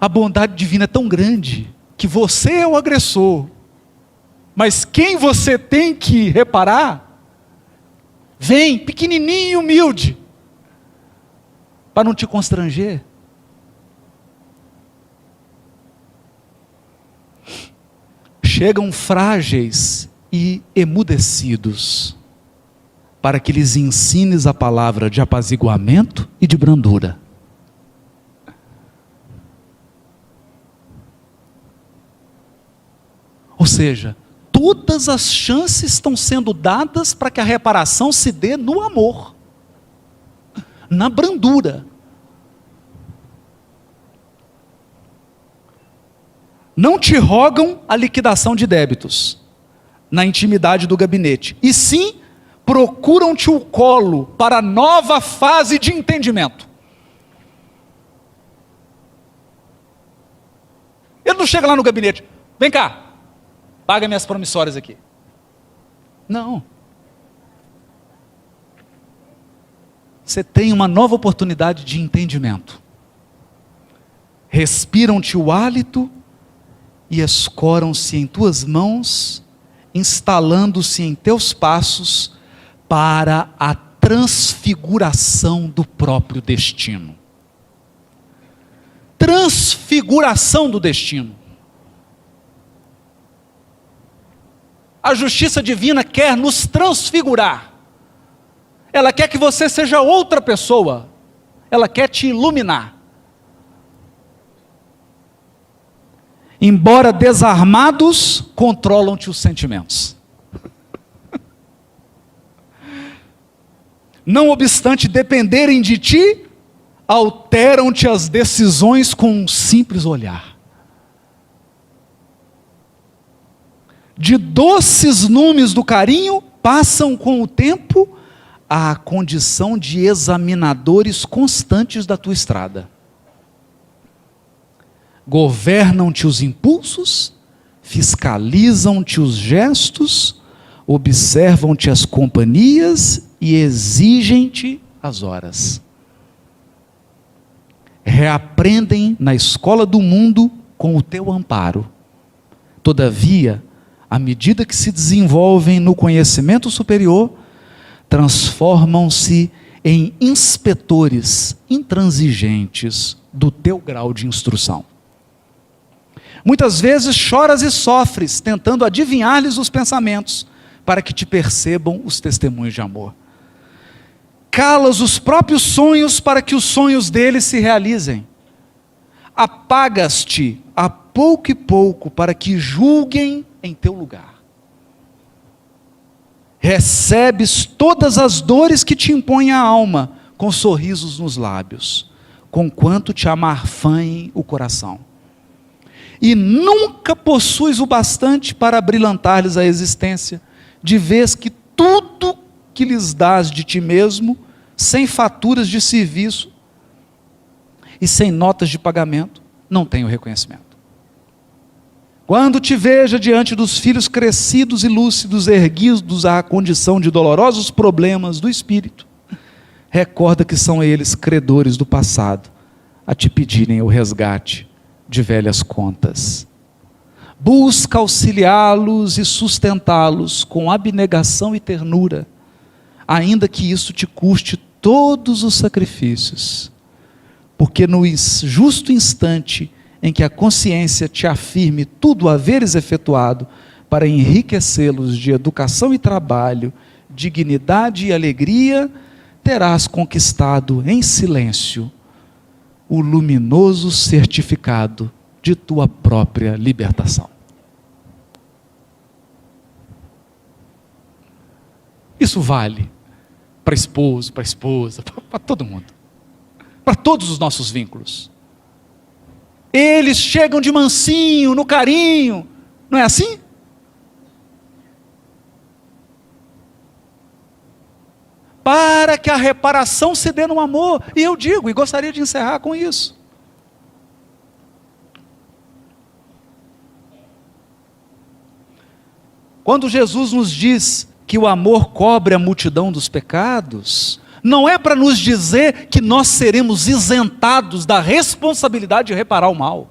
A bondade divina é tão grande que você é o agressor, mas quem você tem que reparar, vem pequenininho e humilde, para não te constranger. Chegam frágeis e emudecidos, para que lhes ensines a palavra de apaziguamento e de brandura. Ou seja, todas as chances estão sendo dadas para que a reparação se dê no amor, na brandura. Não te rogam a liquidação de débitos na intimidade do gabinete, e sim procuram-te o colo para a nova fase de entendimento. Ele não chega lá no gabinete, vem cá, paga minhas promissórias aqui. Não. Você tem uma nova oportunidade de entendimento. Respiram-te o hálito e escoram-se em tuas mãos, instalando-se em teus passos para a transfiguração do próprio destino. Transfiguração do destino. A justiça divina quer nos transfigurar. Ela quer que você seja outra pessoa. Ela quer te iluminar. Embora desarmados, controlam-te os sentimentos. Não obstante dependerem de ti, alteram-te as decisões com um simples olhar. De doces numes do carinho, passam com o tempo à condição de examinadores constantes da tua estrada. Governam-te os impulsos, fiscalizam-te os gestos, observam-te as companhias e exigem-te as horas. Reaprendem na escola do mundo com o teu amparo. Todavia, à medida que se desenvolvem no conhecimento superior, transformam-se em inspetores intransigentes do teu grau de instrução. Muitas vezes choras e sofres, tentando adivinhar-lhes os pensamentos, para que te percebam os testemunhos de amor. Calas os próprios sonhos para que os sonhos deles se realizem. Apagas-te a pouco e pouco para que julguem em teu lugar. Recebes todas as dores que te impõem a alma, com sorrisos nos lábios, conquanto te amarfanhem o coração. E nunca possuis o bastante para brilhantar-lhes a existência, de vez que tudo que lhes dás de ti mesmo, sem faturas de serviço e sem notas de pagamento, não tem o reconhecimento. Quando te veja diante dos filhos crescidos e lúcidos, erguidos à condição de dolorosos problemas do espírito, recorda que são eles credores do passado, a te pedirem o resgate de velhas contas. Busca auxiliá-los e sustentá-los com abnegação e ternura, ainda que isso te custe todos os sacrifícios, porque no justo instante em que a consciência te afirme tudo haveres efetuado para enriquecê-los de educação e trabalho, dignidade e alegria, terás conquistado em silêncio o luminoso certificado de tua própria libertação. Isso vale para esposo, para esposa, para todo mundo, para todos os nossos vínculos. Eles chegam de mansinho, no carinho, não é assim? Para que a reparação se dê no amor. E eu digo, e gostaria de encerrar com isso. Quando Jesus nos diz que o amor cobre a multidão dos pecados, não é para nos dizer que nós seremos isentados da responsabilidade de reparar o mal.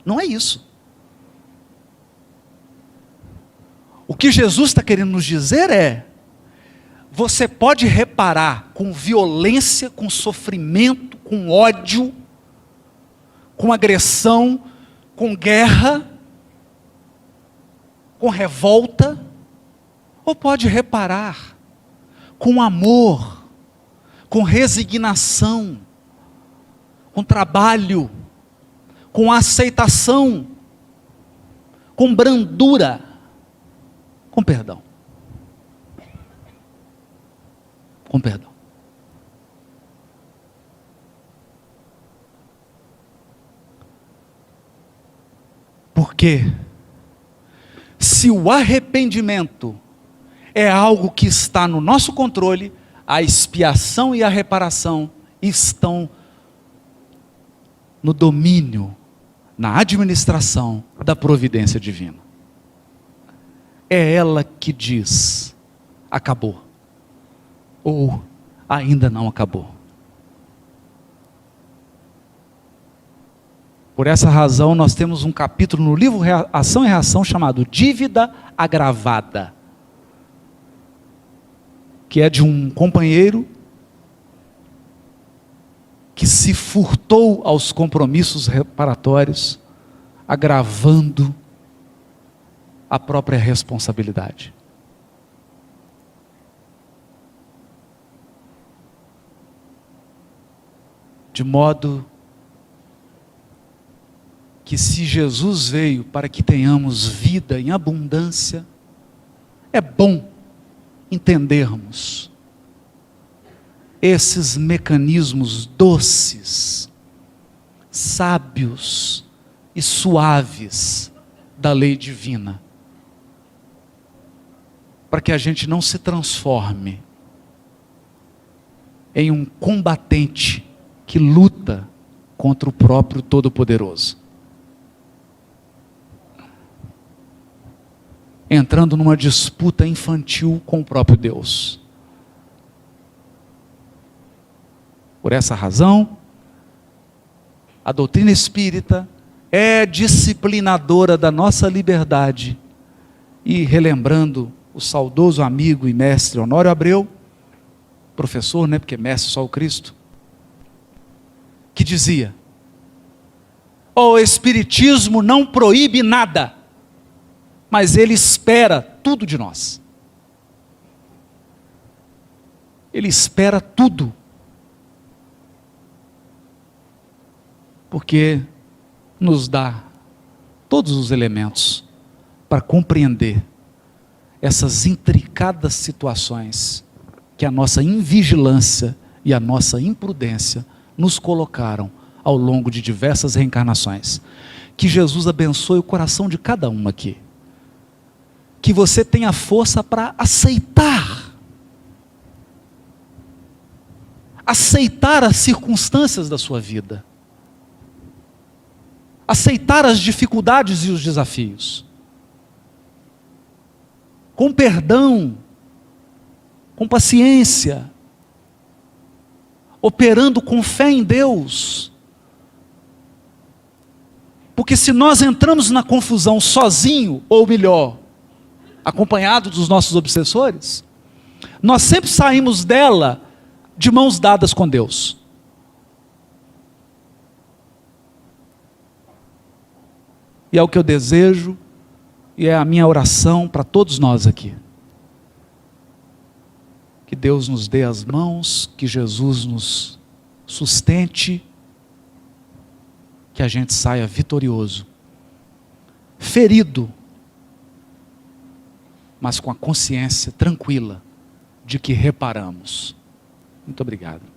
Não é isso. O que Jesus está querendo nos dizer é: você pode reparar com violência, com sofrimento, com ódio, com agressão, com guerra, com revolta, ou pode reparar com amor, com resignação, com trabalho, com aceitação, com brandura, com perdão. Com perdão. Porque se o arrependimento é algo que está no nosso controle, a expiação e a reparação estão no domínio, na administração da providência divina. É ela que diz: acabou. Ou ainda não acabou. Por essa razão, nós temos um capítulo no livro Ação e Reação chamado Dívida Agravada, que é de um companheiro que se furtou aos compromissos reparatórios, agravando a própria responsabilidade. De modo que, se Jesus veio para que tenhamos vida em abundância, é bom entendermos esses mecanismos doces, sábios e suaves da lei divina, para que a gente não se transforme em um combatente que luta contra o próprio Todo-Poderoso, entrando numa disputa infantil com o próprio Deus. Por essa razão, a doutrina espírita é disciplinadora da nossa liberdade. E relembrando o saudoso amigo e mestre Honório Abreu, professor, porque mestre só o Cristo, que dizia: o Espiritismo não proíbe nada, mas ele espera tudo de nós. Ele espera tudo. Porque nos dá todos os elementos para compreender essas intricadas situações que a nossa invigilância e a nossa imprudência nos colocaram ao longo de diversas reencarnações. Que Jesus abençoe o coração de cada um aqui. Que você tenha força para aceitar as circunstâncias da sua vida, aceitar as dificuldades e os desafios, com perdão, com paciência, operando com fé em Deus. Porque se nós entramos na confusão sozinho, ou melhor, acompanhado dos nossos obsessores, nós sempre saímos dela de mãos dadas com Deus. E é o que eu desejo, e é a minha oração para todos nós aqui. Que Deus nos dê as mãos, que Jesus nos sustente, que a gente saia vitorioso, ferido, mas com a consciência tranquila de que reparamos. Muito obrigado.